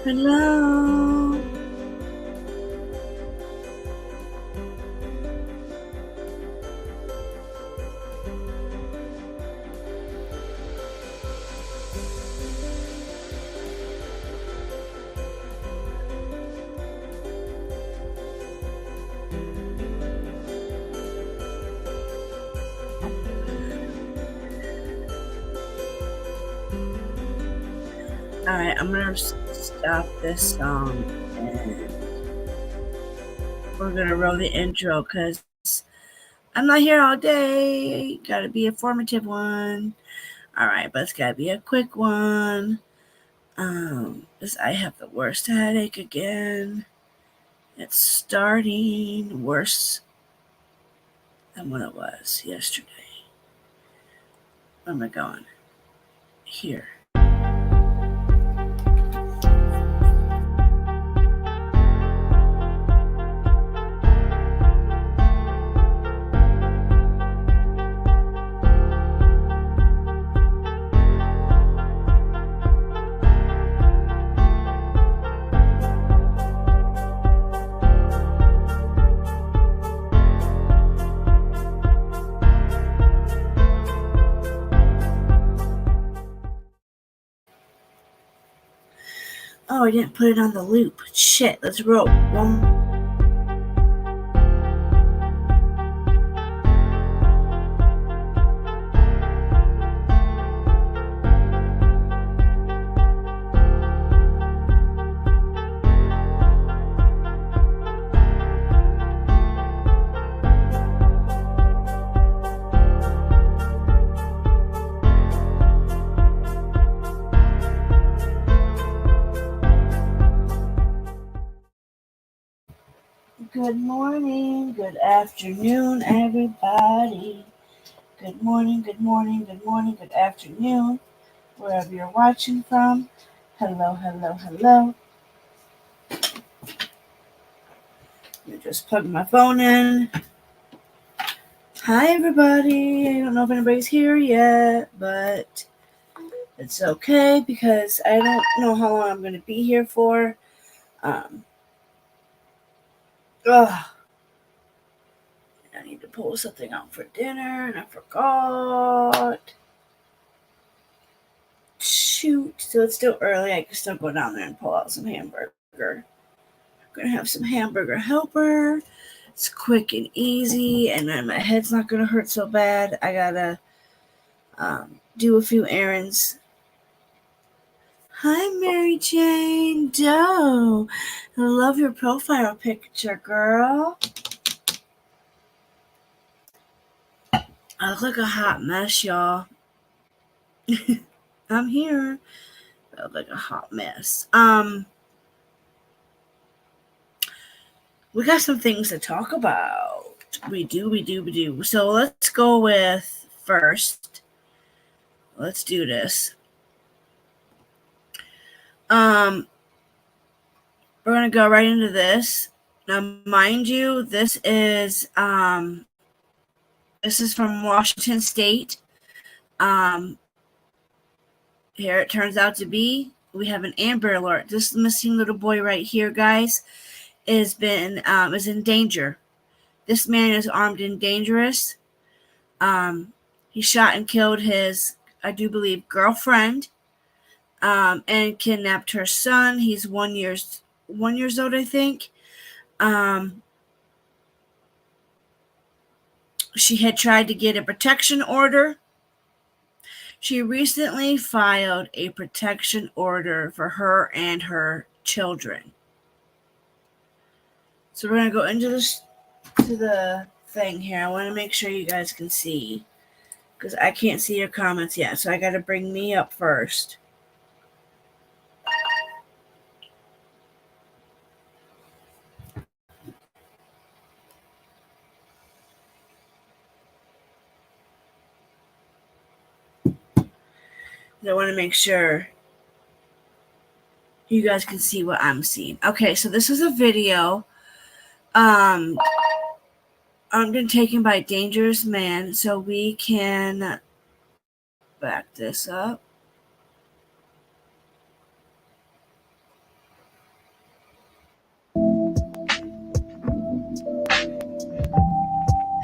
Hello. Alright, I'm gonna stop this song and we're gonna roll the intro because I'm not here all day. Gotta be a formative one. Alright, but it's gotta be a quick one. Because I have the worst headache again. It's starting worse than what it was yesterday. Where am I going? Here. Oh, I didn't put it on the loop. Shit, let's roll. Good morning, good afternoon, everybody. Good morning, good morning, good morning, good afternoon, wherever you're watching from. Hello, hello, hello. You just plug my phone in. Hi, everybody. I don't know if anybody's here yet, but it's okay because I don't know how long I'm going to be here for. Ugh. I need to pull something out for dinner, and I forgot. Shoot. So it's still early. I can still go down there and pull out some hamburger. I'm going to have some hamburger helper. It's quick and easy, and then my head's not going to hurt so bad. I got to do a few errands. Hi, Mary Jane Doe. I love your profile picture, girl. I look like a hot mess, y'all. I'm here. I look like a hot mess. We got some things to talk about. We do. So let's go with first. Let's do this. We're gonna go right into this. Now, mind you, this is from Washington State. Here it turns out to be. We have an Amber Alert. This missing little boy right here, guys, is in danger. This man is armed and dangerous. He shot and killed his, I do believe, girlfriend, and kidnapped her son. He's 1 year old, I think. She had tried to get a protection order. She recently filed a protection order for her and her children. So we're gonna go into the thing here. I want to make sure you guys can see because I can't see your comments yet. So I got to bring me up first. I want to make sure you guys can see what I'm seeing. Okay, so this is a video been taken by a dangerous man, so we can back this up.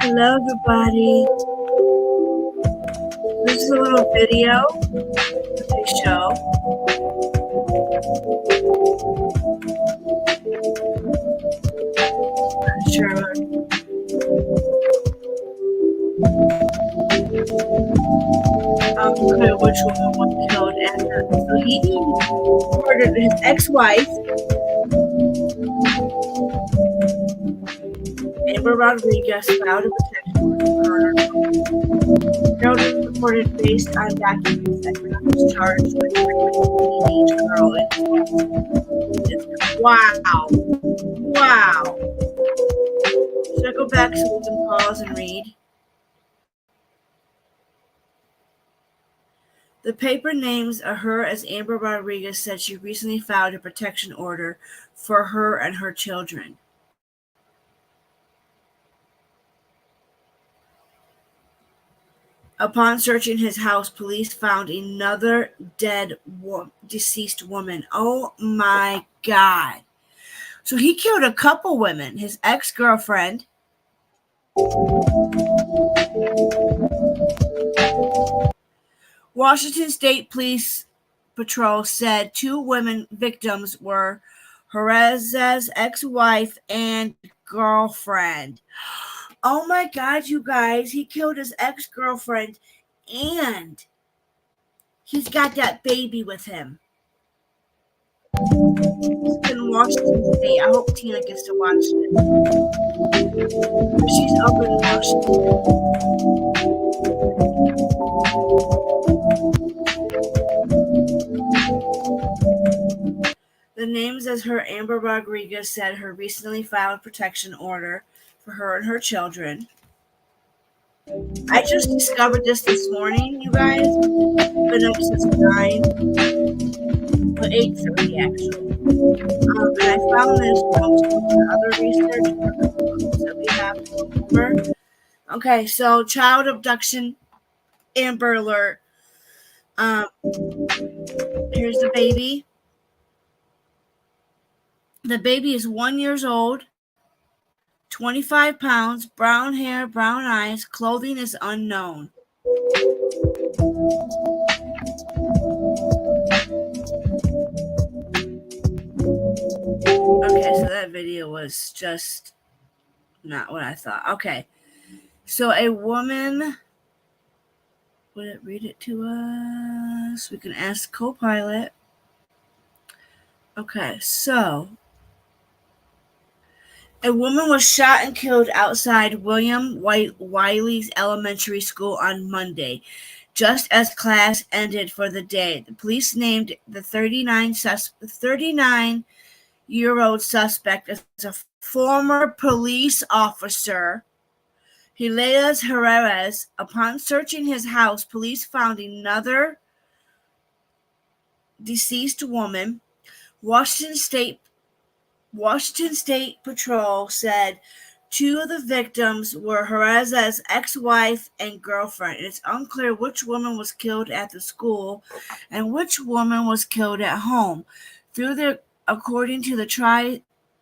Hello, everybody. This is a little video that they show. Not sure. Unclear which woman was killed, and so he murdered his ex-wife, Amber Rodriguez, filed a protection order for her. Harold is reported based on documents that Harold was charged with raping a teenage girl. Wow. Wow. Should I go back so we can pause and read? The paper names her as Amber Rodriguez said she recently filed a protection order for her and her children. Upon searching his house, police found another deceased woman. Oh my God. So he killed a couple women. His ex-girlfriend, Washington State Police Patrol said 2 women victims were Jerez's ex-wife and girlfriend. Oh my God, you guys. He killed his ex-girlfriend and he's got that baby with him. He's in Washington State. I hope Tina gets to watch this. She's up in Washington. The names as her Amber Rodriguez said her recently filed protection order for her and her children. I just discovered this morning, you guys. Been up since 9, but 8:30 actually. And I found this from some other research that we have to go over. Okay, so child abduction, Amber Alert. Here's the baby. The baby is 1 year old, 25 pounds, brown hair, brown eyes, clothing is unknown. Okay, so that video was just not what I thought. Okay, so a woman, would it read it to us? We can ask Copilot. Okay, so a woman was shot and killed outside William Wiley's elementary school on Monday, just as class ended for the day. The police named the 39-year-old suspect as a former police officer, Hileas Jerez. Upon searching his house, police found another deceased woman. Washington State Patrol said 2 of the victims were Jerez's ex-wife and girlfriend. It's unclear which woman was killed at the school and which woman was killed at home. According to the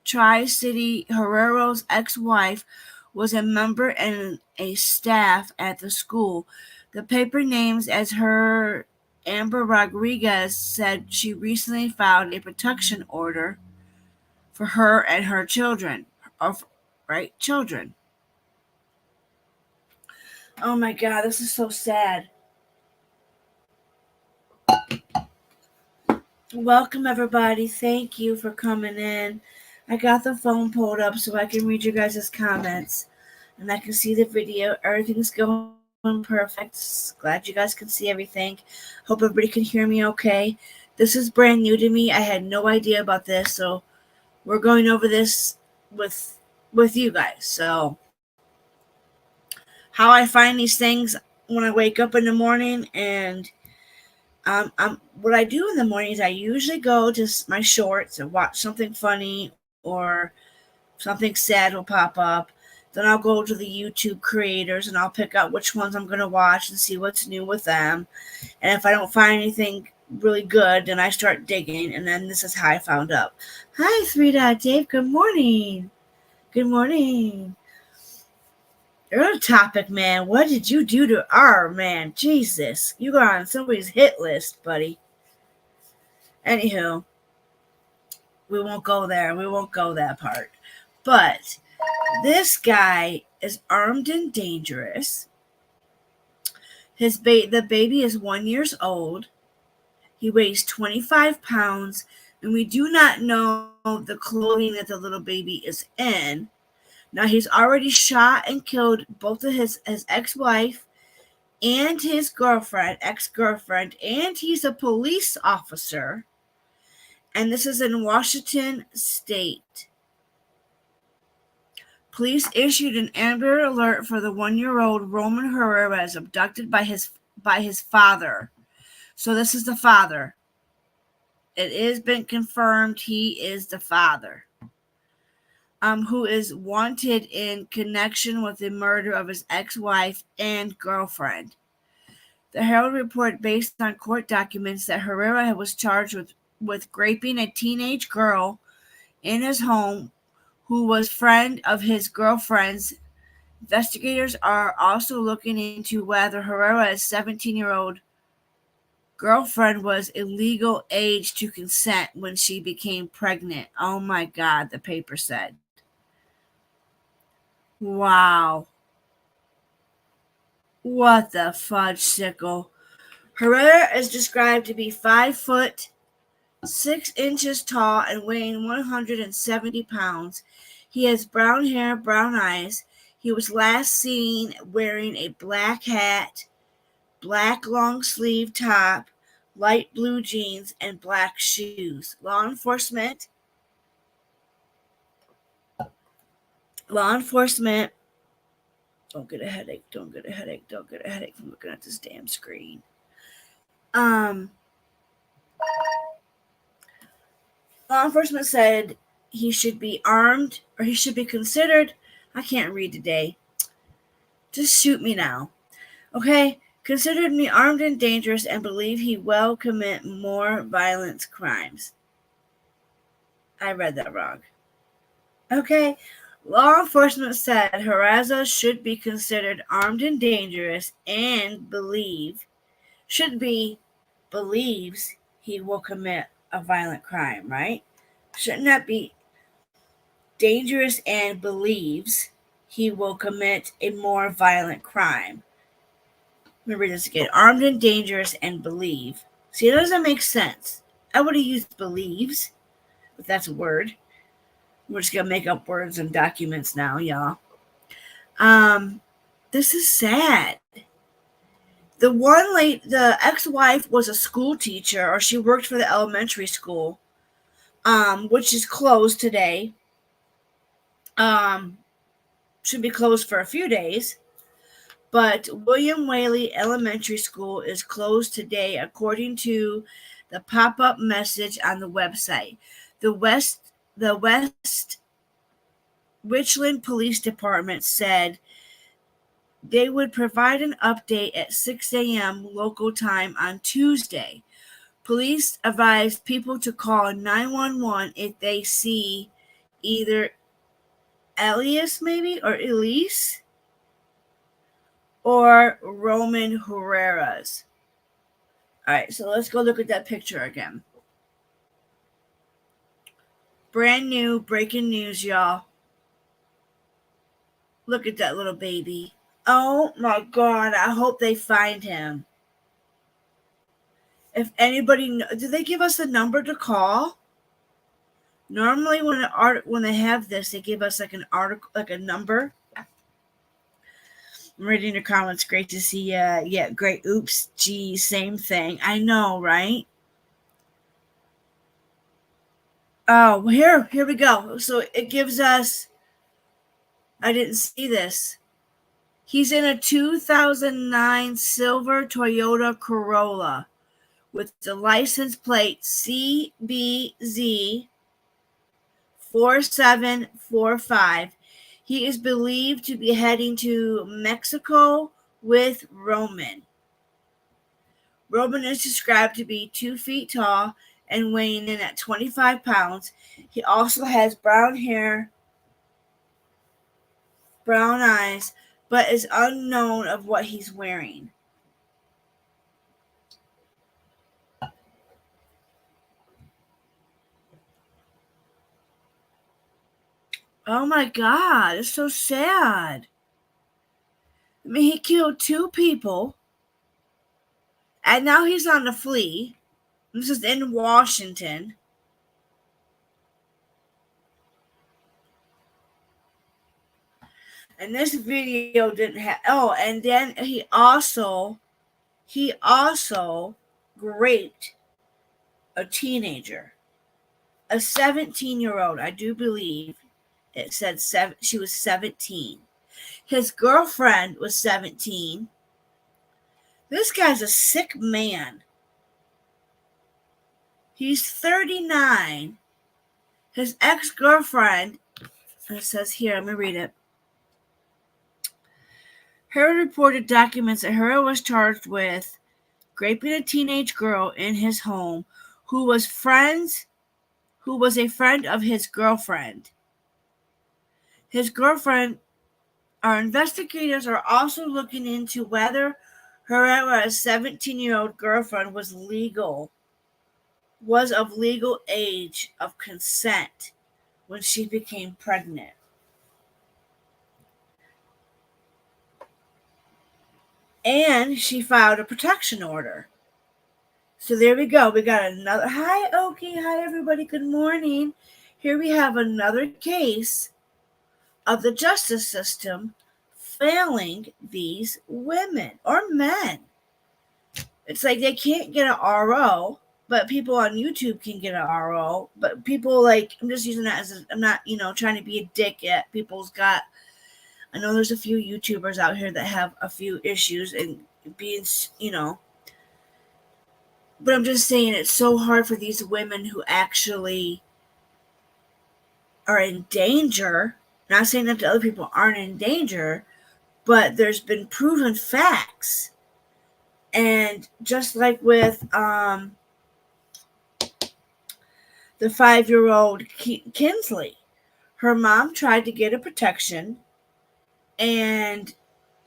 Tri-City, Herrero's ex-wife was a member and a staff at the school. The paper names as her Amber Rodriguez said she recently filed a protection order for her and her children. Children. Oh my God, this is so sad. Welcome, everybody. Thank you for coming in. I got the phone pulled up so I can read your guys' comments. And I can see the video. Everything's going perfect. Glad you guys can see everything. Hope everybody can hear me okay. This is brand new to me. I had no idea about this, so we're going over this with you guys. So how I find these things when I wake up in the morning, and what I do in the morning is I usually go to my shorts and watch something funny, or something sad will pop up. Then I'll go to the YouTube creators and I'll pick out which ones I'm going to watch and see what's new with them. And if I don't find anything really good, then I start digging. And then this is how I found up. Hi, 3 Dave. Good morning. Good morning. You're on topic, man. What did you do to our man? Jesus. You got on somebody's hit list, buddy. Anywho, we won't go there. We won't go that part. But this guy is armed and dangerous. The baby is 1 year old. He weighs 25 pounds, and we do not know the clothing that the little baby is in. Now, he's already shot and killed both of his ex-wife and his ex-girlfriend, and he's a police officer. And this is in Washington State. Police issued an Amber Alert for the 1-year-old Roman Herrera as abducted by his father. So this is the father. It has been confirmed he is the father. Who is wanted in connection with the murder of his ex-wife and girlfriend. The Herald report, based on court documents, that Herrera was charged with raping a teenage girl in his home who was friend of his girlfriend's. Investigators are also looking into whether Herrera's 17-year-old girlfriend was illegal age to consent when she became pregnant. Oh my God, the paper said. Wow. What the fudge sickle. Herrera is described to be 5 foot 6 inches tall and weighing 170 pounds. He has brown hair, brown eyes. He was last seen wearing a black hat, black long sleeve top, light blue jeans, and black shoes. Law enforcement. Don't get a headache from looking at this damn screen. Law enforcement said he should be armed, or he should be considered. I can't read today. Just shoot me now. Okay? Considered me armed and dangerous and believe he will commit more violent crimes. I read that wrong. Okay? Law enforcement said Herrera should be considered armed and dangerous and believes he will commit a violent crime, right? Shouldn't that be dangerous and believes he will commit a more violent crime? Remember this again. Armed and dangerous and believe. See, it doesn't make sense. I would have used believes, but that's a word. We're just going to make up words and documents now, y'all. This is sad. The ex-wife was a school teacher, or she worked for the elementary school, which is closed today. Should be closed for a few days. But William Whaley Elementary School is closed today, according to the pop-up message on the website. The West Richland Police Department said they would provide an update at 6 a.m. local time on Tuesday. Police advised people to call 911 if they see either Elise or Roman Herrera's. All right, so let's go look at that picture again. Brand new breaking news, y'all. Look at that little baby. Oh my God, I hope they find him. If anybody did they give us a number to call? Normally, when they have this, they give us like an article, like a number. I'm reading your comments. Great to see ya. Yeah, great. Oops, gee, same thing. I know, right? Oh, here we go. So it gives us. I didn't see this. He's in a 2009 silver Toyota Corolla with the license plate CBZ 4745. He is believed to be heading to Mexico with Roman. Roman is described to be 2 feet tall and weighing in at 25 pounds. He also has brown hair, brown eyes, but is unknown of what he's wearing. Oh my God, it's so sad. I mean, he killed 2 people, and now he's on the flee. This is in Washington. And this video didn't have. Oh, and then he also raped a teenager, a 17-year-old. I do believe it said she was 17. His girlfriend was 17. This guy's a sick man. He's 39. His ex-girlfriend, it says here, let me read it. Herod reported documents that Herod was charged with raping a teenage girl in his home who was a friend of his girlfriend. His girlfriend, our investigators are also looking into whether Herrera's 17-year-old girlfriend was of legal age of consent when she became pregnant. And she filed a protection order. So there we go. We got another. Hi, Oki. Hi, everybody. Good morning. Here we have another case of the justice system failing these women or men. It's like they can't get an RO, but people on YouTube can get an RO. But people like, I'm just using that as I'm not, trying to be a dick yet. I know there's a few YouTubers out here that have a few issues and being, but I'm just saying it's so hard for these women who actually are in danger. Not saying that the other people aren't in danger, but there's been proven facts. And just like with the 5-year-old Kinsley, her mom tried to get a protection and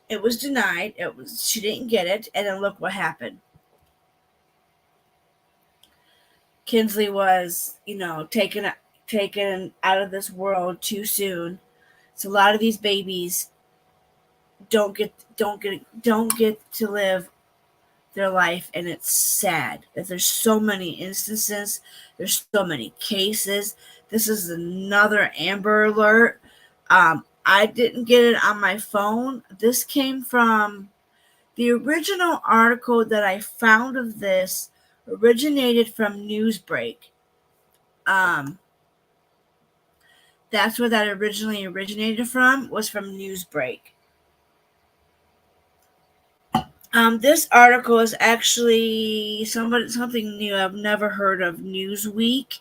it was denied. She didn't get it, and then look what happened. Kinsley was, taken out of this world too soon. So a lot of these babies don't get to live their life, and it's sad that there's so many instances, there's so many cases. This is another Amber Alert. I didn't get it on my phone. This came from the original article that I found of this originated from Newsbreak. That's where that originally originated from, was from Newsbreak. This article is actually something new. I've never heard of Newsweek.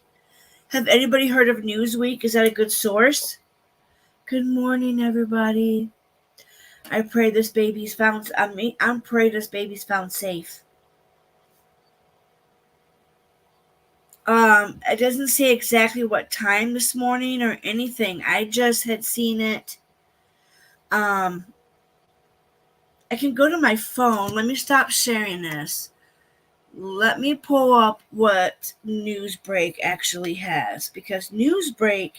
Have anybody heard of Newsweek? Is that a good source? Good morning, everybody. I pray this baby's found. I'm praying this baby's found safe. It doesn't say exactly what time this morning or anything. I just had seen it. I can go to my phone. Let me stop sharing this. Let me pull up what Newsbreak actually has, because Newsbreak,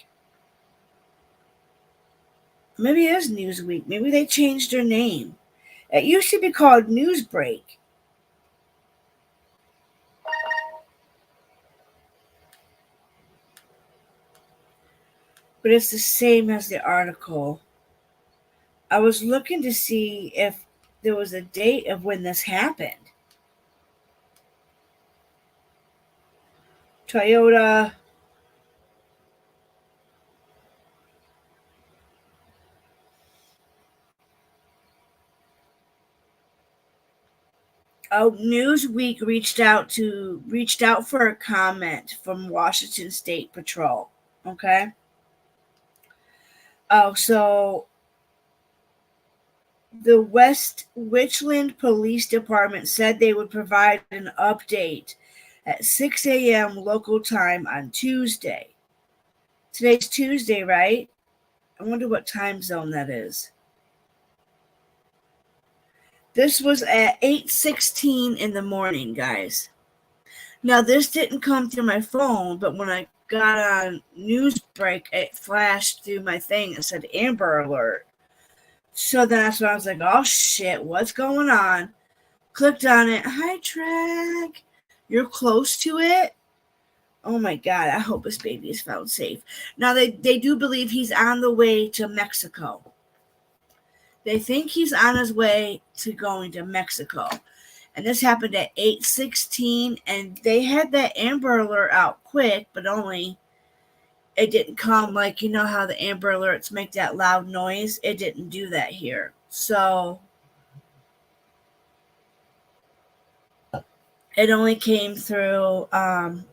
maybe it is Newsweek. Maybe they changed their name. It used to be called Newsbreak. but it's the same as the article. I was looking to see if there was a date of when this happened. Toyota. Oh, Newsweek reached out for a comment from Washington State Patrol. Okay. Oh, so the West Richland Police Department said they would provide an update at 6 a.m. local time on Tuesday. Today's Tuesday, right? I wonder what time zone that is. This was at 8:16 in the morning, guys. Now, this didn't come through my phone, but when I got on Newsbreak, it flashed through my thing and said Amber Alert. So that's when I was like, oh shit, what's going on? Clicked on it. Hi, Track. You're close to it? Oh my God, I hope this baby is found safe. Now, they do believe he's on the way to Mexico. They think he's on his way to going to Mexico. And this happened at 8:16, and they had that Amber Alert out quick, but only it didn't come like, you know how the Amber Alerts make that loud noise? It didn't do that here. So it only came through, I'm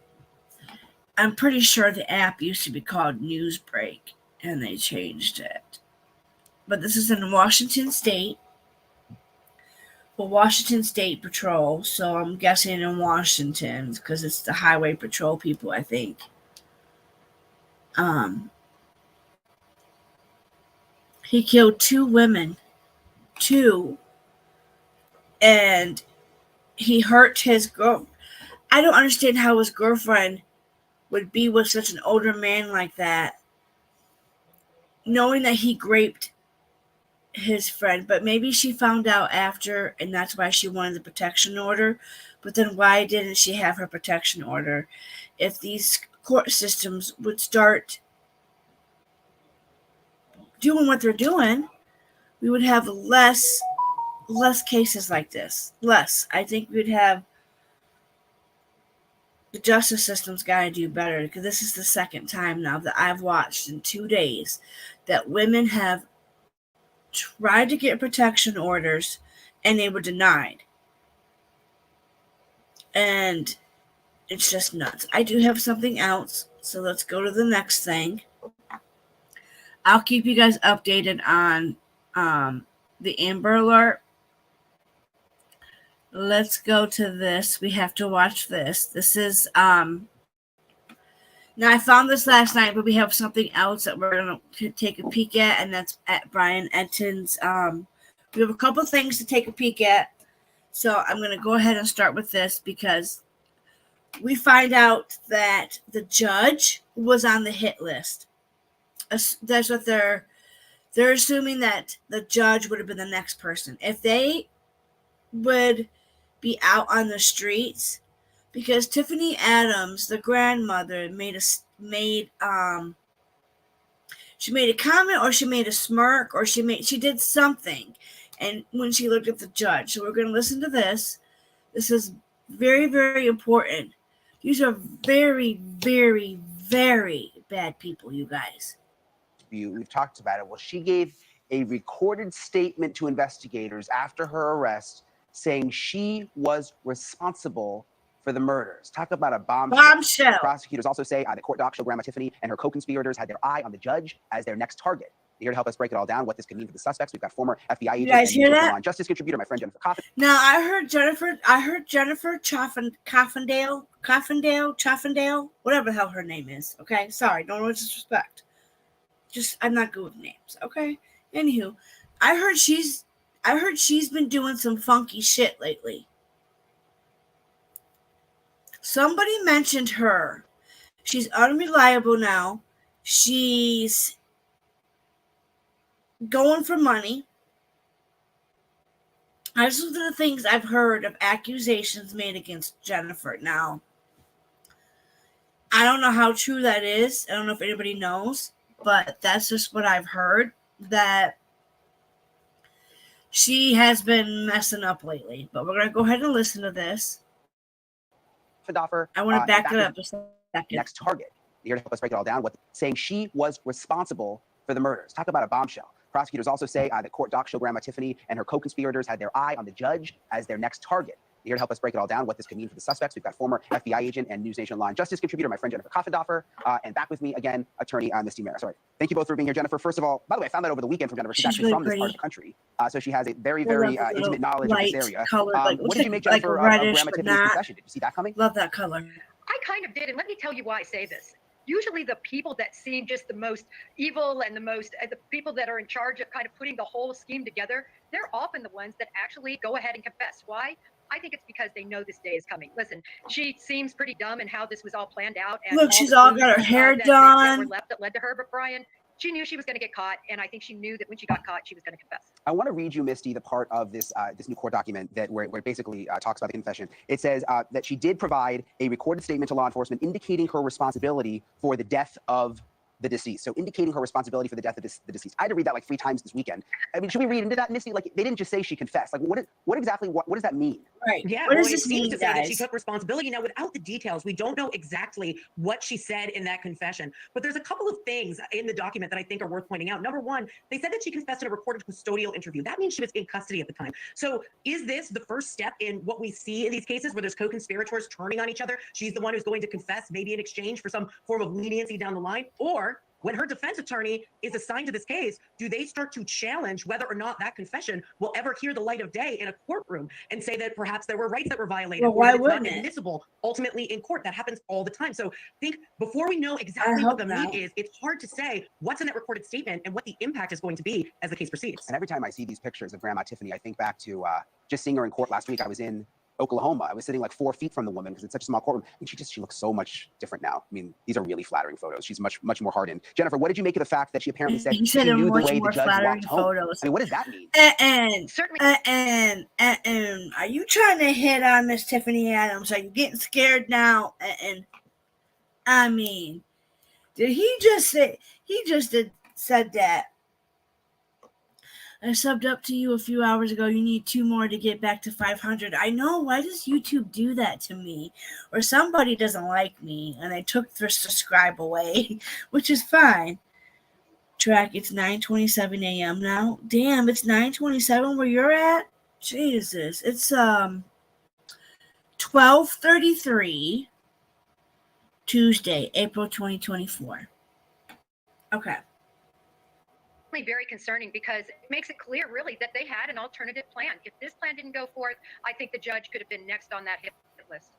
pretty sure the app used to be called Newsbreak, and they changed it. But this is in Washington State. Well, Washington State Patrol, so I'm guessing in Washington because it's the Highway Patrol people, I think. He killed 2 women, 2, and he hurt his girl. I don't understand how his girlfriend would be with such an older man like that, knowing that he raped his friend, but maybe she found out after, and that's why she wanted the protection order. But then why didn't she have her protection order? If these court systems would start doing what they're doing, we would have less cases like this. Less. I think we'd have the justice system's got to do better, because this is the second time now that I've watched in 2 days that women have tried to get protection orders and they were denied. And it's just nuts. I do have something else, so let's go to the next thing. I'll keep you guys updated on the Amber Alert. Let's go to this. We have to watch this. This is now, I found this last night, but we have something else that we're going to take a peek at, and that's at Brian Enton's. We have a couple things to take a peek at, so I'm going to go ahead and start with this because we find out that the judge was on the hit list. That's what they're assuming, that the judge would have been the next person. If they would be out on the streets, because Tiffany Adams, the grandmother, she made a comment, or she made a smirk, or she did something, and when she looked at the judge. So we're going to listen to this. This is very, very important. These are very, very, very bad people, you guys. We've talked about it. Well, she gave a recorded statement to investigators after her arrest saying she was responsible for the murders. Talk about a bombshell. Prosecutors also say the court docs show Grandma Tiffany and her co-conspirators had their eye on the judge as their next target. Here to help us break it all down, what this could mean for the suspects, we've got former FBI agent and Law Justice contributor, my friend Jennifer Coffin. Now, I heard Jennifer Chaffindale, whatever the hell her name is. Okay, sorry, no disrespect. I'm not good with names. Okay. Anywho, I heard she's been doing some funky shit lately. Somebody mentioned her. She's unreliable now. She's going for money. Those are the things I've heard of accusations made against Jennifer. Now, I don't know how true that is. I don't know if anybody knows. but that's just what I've heard, that she has been messing up lately. But we're going to go ahead and listen to this. I want to back it up just a second. Next target. Here to help us break it all down, saying she was responsible for the murders. Talk about a bombshell. Prosecutors also say that court docs show Grandma Tiffany and her co-conspirators had their eye on the judge as their next target. Here to help us break it all down, what this could mean for the suspects, we've got former FBI agent and News Nation Online Justice contributor, my friend Jennifer Koffendorfer, and back with me again, attorney Misty Mara. Sorry. Thank you both for being here, Jennifer. First of all, by the way, I found that over the weekend from Jennifer. She's actually really from this part of the country, so she has a very intimate knowledge of this area. What did you make, Jennifer, of Grandma Tiffany's confession? Did you see that coming? Love that color. I kind of did, and let me tell you why I say this. Usually the people that seem just the most evil and the people that are in charge of kind of putting the whole scheme together, they're often the ones that actually go ahead and confess. Why? I think it's because they know this day is coming. Listen, she seems pretty dumb in how this was all planned out. And look, she's all got her hair done. That led to her, but Brian, she knew she was going to get caught, and I think she knew that when she got caught, she was going to confess. I want to read you, Misty, the part of this this new court document that where it basically talks about the confession. It says that she did provide a recorded statement to law enforcement indicating her responsibility for the death of the deceased. So indicating her responsibility for the death of the deceased. I had to read that like 3 times this weekend. I mean, should we read into that, Misty? Like, they didn't just say she confessed. Like, what exactly does that mean? Right. Yeah. What does this mean, guys? That she took responsibility. Now, without the details, we don't know exactly what she said in that confession. But there's a couple of things in the document that I think are worth pointing out. Number one, they said that she confessed in a recorded custodial interview. That means she was in custody at the time. So is this the first step in what we see in these cases where there's co-conspirators turning on each other? She's the one who's going to confess, maybe in exchange for some form of leniency down the line? Or when her defense attorney is assigned to this case, do they start to challenge whether or not that confession will ever hear the light of day in a courtroom and say that perhaps there were rights that were violated? Well, why or wouldn't it's not admissible ultimately in court? That happens all the time. So I think before we know exactly what the meat is, it's hard to say what's in that recorded statement and what the impact is going to be as the case proceeds. And every time I see these pictures of Grandma Tiffany, I think back to just seeing her in court last week. I was in Oklahoma. I was sitting like 4 feet from the woman because it's such a small courtroom. I mean, she looks so much different now. I mean, these are really flattering photos. She's much more hardened. Jennifer, what did you make of the fact that she apparently said she knew the way the judge walked home? Photos. I mean, what does that mean? And certainly. Are you trying to hit on Miss Tiffany Adams? Are you getting scared now? And I mean, did he just say? He just said that. I subbed up to you a few hours ago. You need 2 more to get back to 500. I know. Why does YouTube do that to me? Or somebody doesn't like me and they took their subscribe away, which is fine. Track, it's 9:27 a.m. now. Damn, it's 9:27 where you're at? Jesus. It's 12:33 Tuesday, April 2024. Okay. Very concerning because it makes it clear really that they had an alternative plan. If this plan didn't go forth, I think the judge could have been next on that hit list.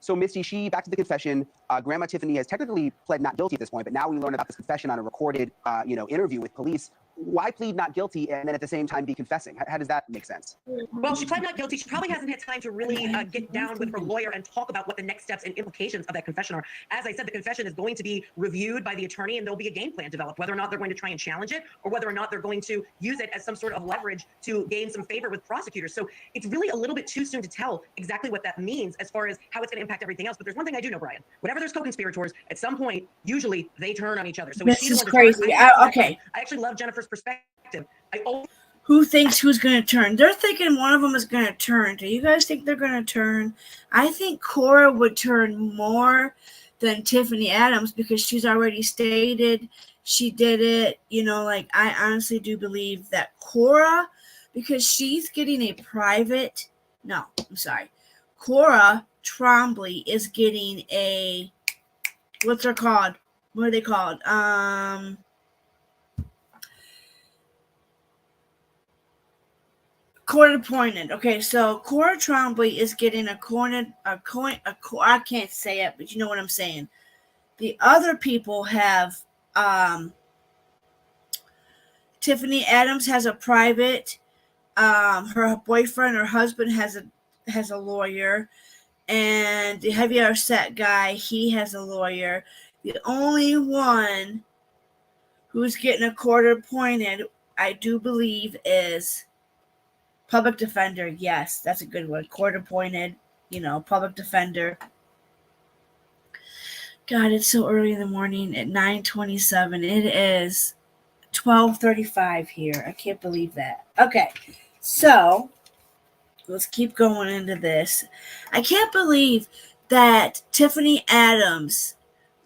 So Misty, back to the confession. Grandma Tiffany has technically pled not guilty at this point, but now we learn about this confession on a recorded, interview with police. Why plead not guilty and then at the same time be confessing? How does that make sense? Well, she pled not guilty. She probably hasn't had time to really get down with her lawyer and talk about what the next steps and implications of that confession are. As I said, the confession is going to be reviewed by the attorney and there'll be a game plan developed, whether or not they're going to try and challenge it or whether or not they're going to use it as some sort of leverage to gain some favor with prosecutors. So it's really a little bit too soon to tell exactly what that means as far as how it's going to impact everything else. But there's one thing I do know, Brian. Whenever there's co-conspirators, at some point, usually they turn on each other. So this is crazy. Okay. I actually love Jennifer's perspective. Who thinks who's going to turn? They're thinking one of them is going to turn. Do you guys think they're going to turn? I think Cora would turn more than Tiffany Adams because she's already stated she did it. I honestly do believe that Cora, because she's getting a private, no, I'm sorry. Cora Trombley is getting a, what's her called? What are they called? Court appointed. Okay, so Cora Trombley is getting I can't say it, but you know what I'm saying. The other people have Tiffany Adams has a private. Her boyfriend or husband has a lawyer, and the Heavy Arset guy, he has a lawyer. The only one who's getting a court appointed, I do believe, is public defender. Yes, that's a good one. Court appointed, public defender. God, it's so early in the morning at 9:27. It is 12:35 here. I can't believe that. Okay, so let's keep going into this. I can't believe that Tiffany Adams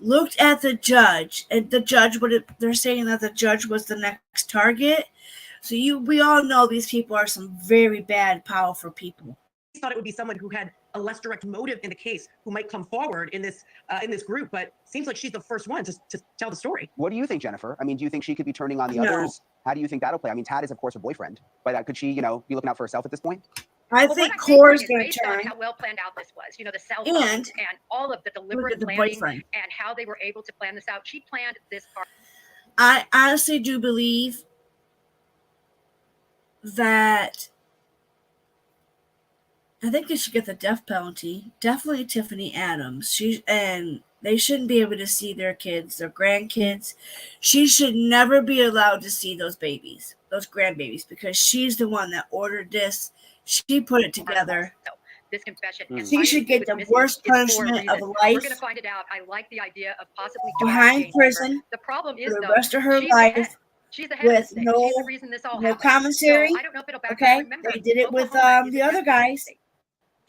looked at the judge, and the judge they're saying that the judge was the next target. So we all know these people are some very bad, powerful people. Thought it would be someone who had a less direct motive in the case who might come forward in this group, but seems like she's the first one to tell the story. What do you think, Jennifer? I mean, do you think she could be turning on the No. others? How do you think that'll play? I mean, Tad is, of course, her boyfriend, but could she, be looking out for herself at this point? I think Cora's going to based on turn. how well planned out this was, the cell phones and all of the deliberate planning and how they were able to plan this out. She planned this part. I honestly do believe that I think they should get the death penalty. Definitely Tiffany Adams. And they shouldn't be able to see their kids, their grandkids. She should never be allowed to see those babies, those grandbabies, because she's the one that ordered this. She put it together. This confession. She should get the worst punishment of life. We're going to find it out. I like the idea of possibly behind prison. The problem is for the rest of her life. She's the head with of the no, She's the reason this all no happened. commissary. So I don't know if it'll back okay, Remember, they did it with Oklahoma the other guys.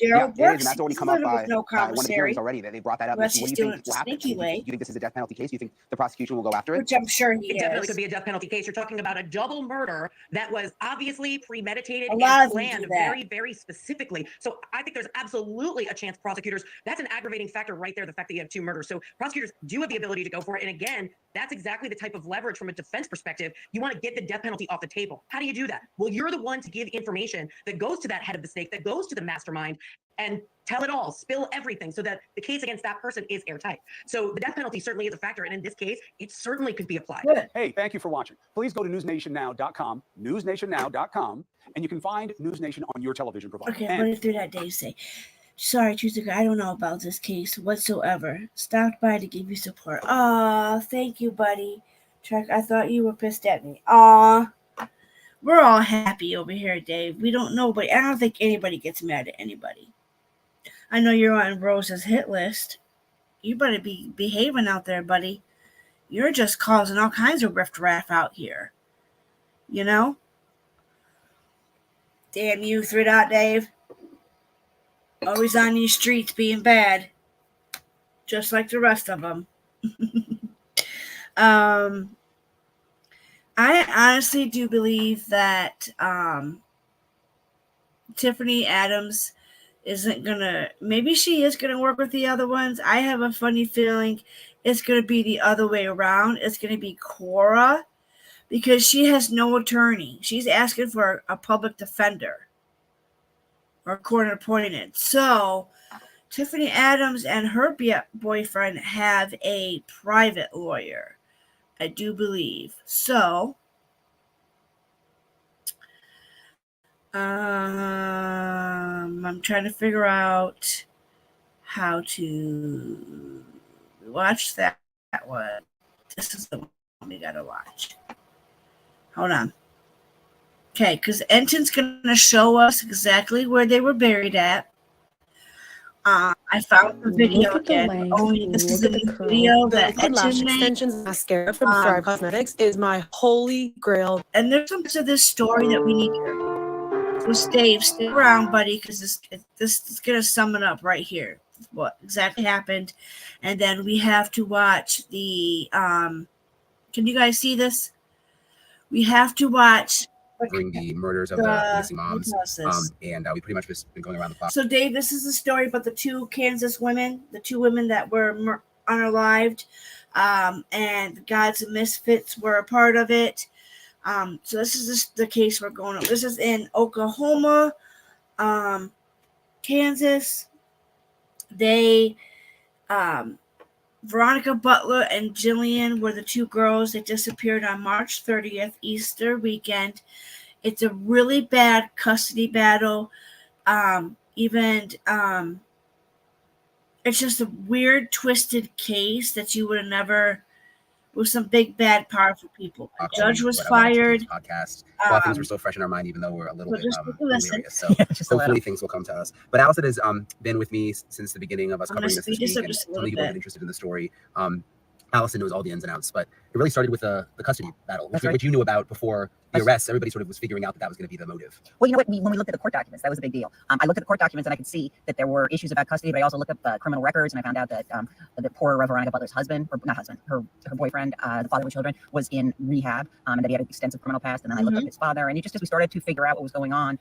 Daryl Brooks, and that's already come up by no one of the hearings already. They brought that up. Unless what he's do you doing think it will happen? sneaky way. Do you think this is a death penalty case? Do you think the prosecution will go after it? Which I'm sure It definitely could be a death penalty case. You're talking about a double murder that was obviously premeditated and planned very, very specifically. So I think there's absolutely a chance prosecutors, that's an aggravating factor right there, the fact that you have two murders. So prosecutors do have the ability to go for it. And again, that's exactly the type of leverage from a defense perspective. You want to get the death penalty off the table. How do you do that? Well, you're the one to give information that goes to that head of the snake, that goes to the mastermind, and tell it all, spill everything so that the case against that person is airtight. So the death penalty certainly is a factor. And in this case, it certainly could be applied. Good. Hey, thank you for watching. Please go to newsnationnow.com, newsnationnow.com, and you can find News Nation on your television provider. Okay, what did that Dave say? Sorry, Tuesday, I don't know about this case whatsoever. Stopped by to give you support. Aw, thank you, buddy. Chuck, I thought you were pissed at me. Aw. We're all happy over here, Dave. We don't know, but I don't think anybody gets mad at anybody. I know you're on Rose's hit list. You better be behaving out there, buddy. You're just causing all kinds of riff-raff out here. You know? Damn you, 3 Dot Dave. Always on these streets being bad. Just like the rest of them. I honestly do believe that Tiffany Adams isn't gonna, maybe she is gonna work with the other ones. I have a funny feeling it's gonna be the other way around. It's gonna be Cora, because she has no attorney. She's asking for a public defender or court appointed. So Tiffany Adams and her boyfriend have a private lawyer, I do believe. So I'm trying to figure out how to watch that one. This is the one we gotta watch. Hold on. Okay, because Enton's gonna show us exactly where they were buried at. I found the video again. This is the video that Liquid Lash Enton made. Extensions Mascara from Thrive Cosmetics is my holy grail. And there's some to this story that we need to. So Dave, stay around, buddy, because this is gonna sum it up right here. What exactly happened, and then we have to watch the. Can you guys see this? We have to watch. Bring the murders of the missing moms. And we pretty much just been going around the clock. So, Dave, this is the story about the two Kansas women, the two women that were unalived, and the Gods of Misfits were a part of it. So this is the case we're going on. This is in Oklahoma, Kansas. They, Veronica Butler and Jillian were the two girls that disappeared on March 30th, Easter weekend. It's a really bad custody battle. It's just a weird, twisted case that you would with some big, bad, powerful people. The judge was but I wanted to do this fired. podcast. A lot of things were still fresh in our mind, even though we're a little So bit just take a listen. delirious. So hopefully things will come to us. But Allison has been with me since the beginning of us I'm covering gonna this speed this week. up And just a some little of you who have bit. been interested in the story. Allison knows all the ins and outs, but it really started with the custody battle, which you knew about before the arrests. Everybody sort of was figuring out that that was going to be the motive. Well, you know what? When we looked at the court documents, that was a big deal. I looked at the court documents and I could see that there were issues about custody, but I also looked up criminal records and I found out that the poor Veronica Butler's husband, or not husband, her boyfriend, the father of children, was in rehab, and that he had an extensive criminal past. And then I looked up his father, and just as we started to figure out what was going on,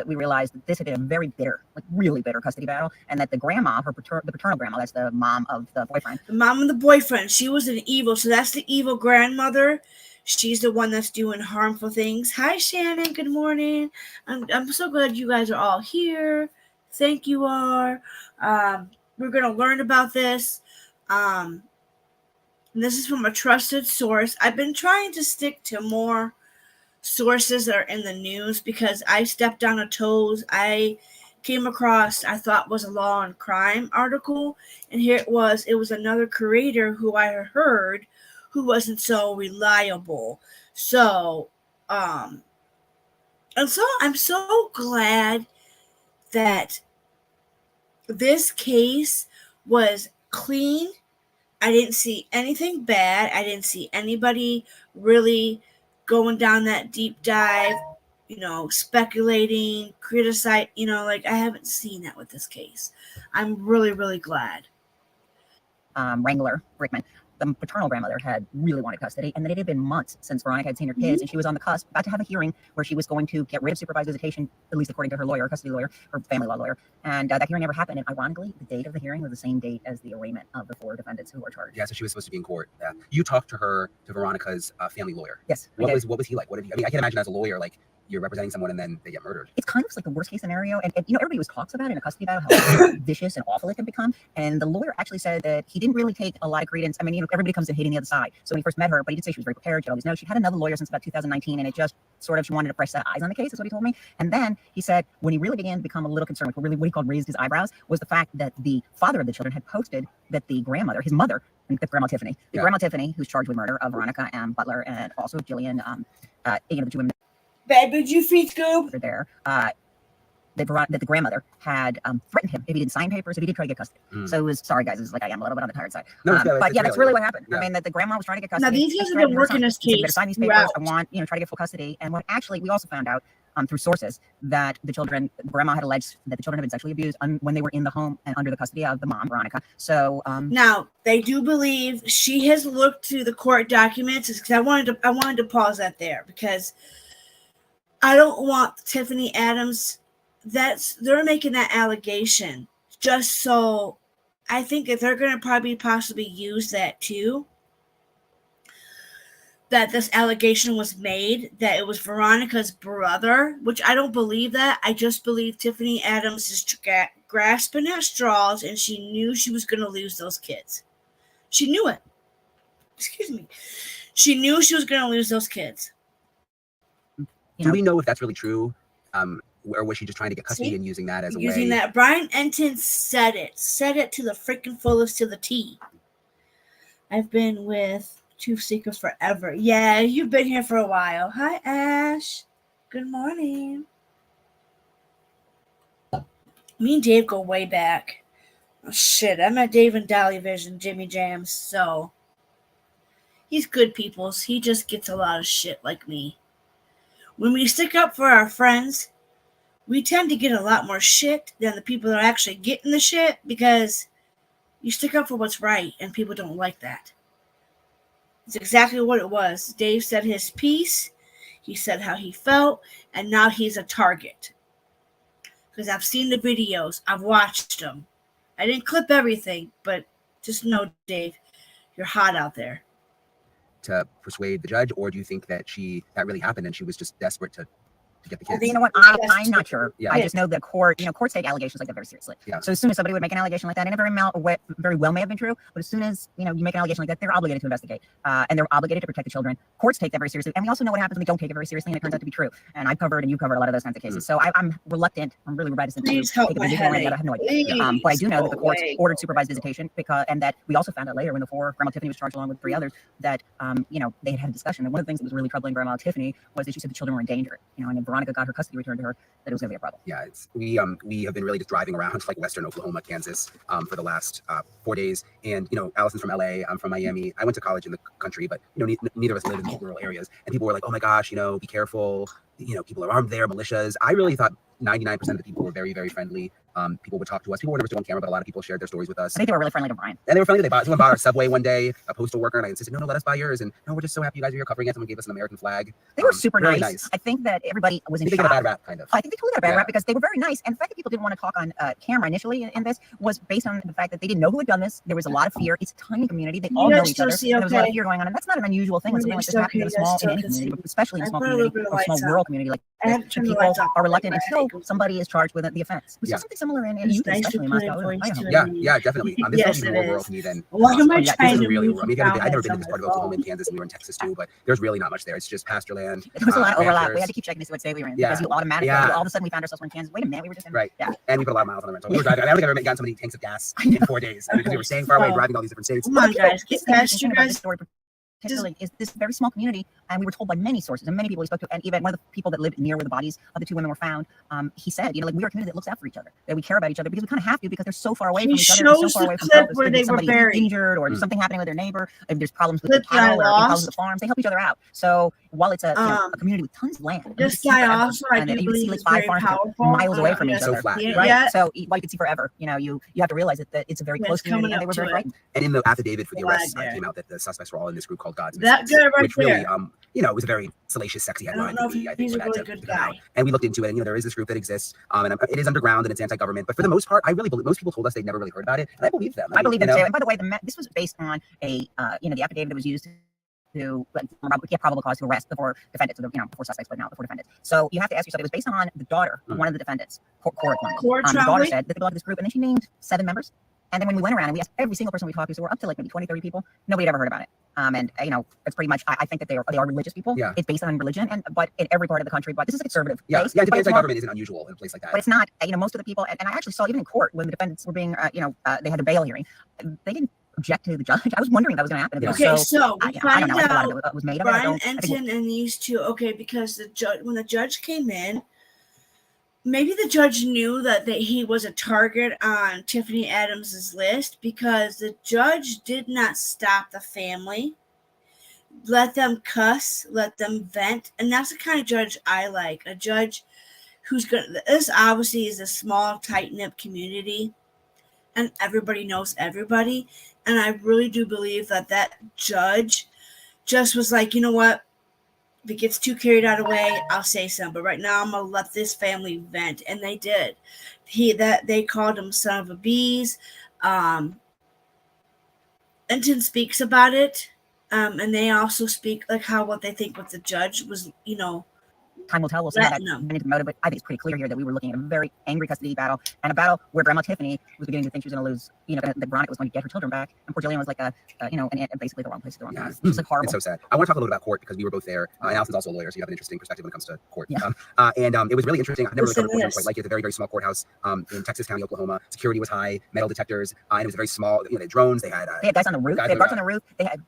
we realized that this had been a very bitter, like really bitter custody battle, and that the grandma, the paternal grandma, that's the mom of the boyfriend. The mom of the boyfriend, she was an evil, so that's the evil grandmother. She's the one that's doing harmful things. Hi, Shannon. Good morning. I'm so glad you guys are all here. Thank you all. We're going to learn about this. This is from a trusted source. I've been trying to stick to more sources that are in the news because I stepped on a toes. I came across, I thought was a law and crime article, and here it was another creator who I heard who wasn't so reliable. So and so I'm so glad that this case was clean. I didn't see anything bad. I didn't see anybody really going down that deep dive, speculating, criticize, like I haven't seen that with this case. I'm really, really glad. Wrangler Brickman, the paternal grandmother, had really wanted custody, and that it had been months since Veronica had seen her kids, and she was on the cusp, about to have a hearing where she was going to get rid of supervised visitation, at least according to her lawyer, custody lawyer, her family law lawyer, and that hearing never happened. And ironically, the date of the hearing was the same date as the arraignment of the 4 defendants who were charged. Yeah, so she was supposed to be in court. Yeah. You talked to Veronica's family lawyer. Yes. What was he like? What did he? I mean, I can't imagine as a lawyer, like, you're representing someone and then they get murdered. It's kind of like the worst case scenario. And everybody always talks about it in a custody battle, how vicious and awful it can become. And the lawyer actually said that he didn't really take a lot of credence. I mean, everybody comes in hating the other side. So when he first met her, but he did say she was very prepared. She always knows. She had another lawyer since about 2019, and it just sort of, she wanted a fresh set of eyes on the case, is what he told me. And then he said when he really began to become a little concerned, what he called raised his eyebrows, was the fact that the father of the children had posted that the grandmother, his mother, Grandma Tiffany, Grandma Tiffany, who's charged with murder of Veronica and Butler, and also Jillian, the 2 women. Baby, did you feed Scoob? There, that the grandmother had threatened him if he didn't sign papers, if he did try to get custody. So it was, sorry guys, it's like I am a little bit on the tired side. No, but yeah, that's really what happened. I mean, that the grandma was trying to get custody. Now these guys have been working this case. Better sign these papers. I want, try to get full custody. And what actually we also found out through sources that grandma had alleged that the children had been sexually abused when they were in the home and under the custody of the mom, Veronica. So now they do believe she has looked through the court documents. Because I wanted to pause that there because I don't want Tiffany Adams. They're making that allegation just so I think that they're going to probably possibly use that too. That this allegation was made, that it was Veronica's brother, which I don't believe that. I just believe Tiffany Adams is grasping at straws, and she knew she was going to lose those kids. She knew it. Excuse me. She knew she was going to lose those kids. Do we know if that's really true? Or was she just trying to get custody and using that as a way? Using that. Brian Enton said it to the freaking fullest, to the T. I've been with Truth Seekers forever. Yeah, you've been here for a while. Hi, Ash. Good morning. Me and Dave go way back. Oh, shit, I met Dave in Dolly Vision, Jimmy Jams, so he's good peoples. He just gets a lot of shit like me. When we stick up for our friends, we tend to get a lot more shit than the people that are actually getting the shit because you stick up for what's right and people don't like that. It's exactly what it was. Dave said his piece. He said how he felt, and now he's a target. Because I've seen the videos. I've watched them. I didn't clip everything, but just know, Dave, you're hot out there. To persuade the judge, or do you think that that really happened and she was just desperate to to get the I kids. think You know what? Yes. I'm not sure. Yeah. I just know that courts take allegations like that very seriously. Yeah. So as soon as somebody would make an allegation like that, and it very well may have been true, but as soon as you make an allegation like that, they're obligated to investigate, and they're obligated to protect the children. Courts take that very seriously, and we also know what happens when they don't take it very seriously, and it turns out to be true. And I've covered and you've covered a lot of those kinds of cases. So I'm reluctant. I'm really reticent Please to help take a my position on that. I headache. have no idea. But I do know that the courts ordered supervised visitation and that we also found out later when Grandma Tiffany was charged along with 3 others that they had a discussion. And one of the things that was really troubling Grandma Tiffany was that she said the children were in danger. And if Veronica got her custody returned to her, that it was going to be a problem. Yeah, we have been really just driving around like Western Oklahoma, Kansas, for the last 4 days. And Allison's from LA, I'm from Miami. I went to college in the country, but neither of us live in rural areas. And people were like, "Oh my gosh, be careful. People are armed there, militias." I really thought 99% of the people were very, very friendly. People would talk to us. People were never still on camera, but a lot of people shared their stories with us. I think they were really friendly to Brian. And they were friendly. Someone bought our Subway one day, a postal worker, and I insisted, no, let us buy yours. And no, we're just so happy you guys are here covering it. Someone gave us an American flag. They were super really nice. I think that everybody was in They shock. got a bad rap, kind of. I think they totally got a bad rap because they were very nice. And the fact that people didn't want to talk on camera initially in this was based on the fact that they didn't know who had done this. There was a lot of fear. It's a tiny community. They all know each other. There was a lot of fear going on. And that's not an unusual thing when something like this happens in any community, but especially in a small community or a small rural community like this. People are reluctant until somebody is charged with the offense. We saw something similar in Utah, especially in Moscow. Yeah, definitely. This Yes, is it even more is. rural to me than Why am I this trying is to really move rural. I've never been in this part of on my Oklahoma and phone? Kansas, and we were in Texas too, but there's really not much there. It's just pasture land. There was a lot of overlap. We ranchers. had to keep checking to see what state we were in Yeah. because you automatically, Yeah. all of a sudden, we found ourselves in Kansas. Wait a minute, we were just in. Right. Yeah. And we put a lot of miles on the rental. We were driving. I don't think I've ever gotten so many tanks of gas in 4 days because we were staying far away, driving all these different states. Come on, guys, get past you Interesting about this guys. story particularly is this very small community, and we were told by many sources and many people we spoke to, and even one of the people that lived near where the bodies of the 2 women were found, he said, we are a community that looks out for each other, that we care about each other because we kind of have to because they're so far away from each other, they're so far away from clip where they were somebody buried. injured or something happening with their neighbor, if there's problems with the Clip that I cattle or problems lost. with the farms, they help each other out. So while it's a community with tons of land, This guy also, I and do that you can see believe, like is 5 very farms powerful. miles away from each So other. flat. Right. Yeah. So while you can see forever, you have to realize that it's a very Yeah, close it's coming community, and they up were to very it. frightened. And in the affidavit for the Flag arrest, there. came out that the suspects were all in this group called God's That Misfits, guy right which really, there. it was a very salacious, sexy I headline. don't know if to me, I think, he's for a that really to good come out. guy. And we looked into it, and there is this group that exists, and it is underground and it's anti-government. But for the most part, I really believe most people told us they'd never really heard about it, and I believe them. I believe them too. And by the way, this was based on the affidavit that was used to get probable cause to arrest before defendants, before suspects, but not before defendants. So you have to ask yourself, it was based on the daughter of one of the defendants, Cora Twombly. The daughter Twombly? said that they belonged to this group, and then she named 7 members. And then when we went around and we asked every single person we talked to, so we're up to like maybe 20, 30 people, nobody had ever heard about it. It's pretty much, I think that they are religious people. Yeah. It's based on religion, but in every part of the country, but this is a conservative Yeah, base, yeah, but it's more- anti-government isn't unusual in a place like that. but it's not, most of the people, and I actually saw even in court when the defendants were being, they had a bail hearing, they didn't object to the judge. I was wondering if that was going to happen. Yeah. Okay, so we I don't find know. I think a lot out of it was made of it. I Brian don't- I think Enton and these two, because the judge, when the judge came in, maybe the judge knew that he was a target on Tiffany Adams's list because the judge did not stop the family, let them cuss, let them vent, and that's the kind of judge I like. A judge who's gonna. This obviously is a small, tight-knit community, and everybody knows everybody. And I really do believe that judge just was like, you know what? If it gets too carried out of the way, I'll say something. But right now, I'm gonna let this family vent, and they did. They called him son of a bees. Enton speaks about it, and they also speak like what they think what the judge was, time will tell. We'll see how that letting them. went into the motive, but I think it's pretty clear here that we were looking at a very angry custody battle, and a battle where Grandma Tiffany was beginning to think she was going to lose, that Veronica was going to get her children back, and poor Jillian was like basically the wrong place at the wrong time. It's just like horrible. It's so sad. I want to talk a little bit about court because we were both there. And Allison's also a lawyer, so you have an interesting perspective when it comes to court. Yeah. It was really interesting. I've never really Listen covered a courtroom this. quite like it. It's a very, very small courthouse in Texas County, Oklahoma. Security was high, metal detectors, and it was a very small. They had drones. They had guys on the roof. They had guards on the roof. They had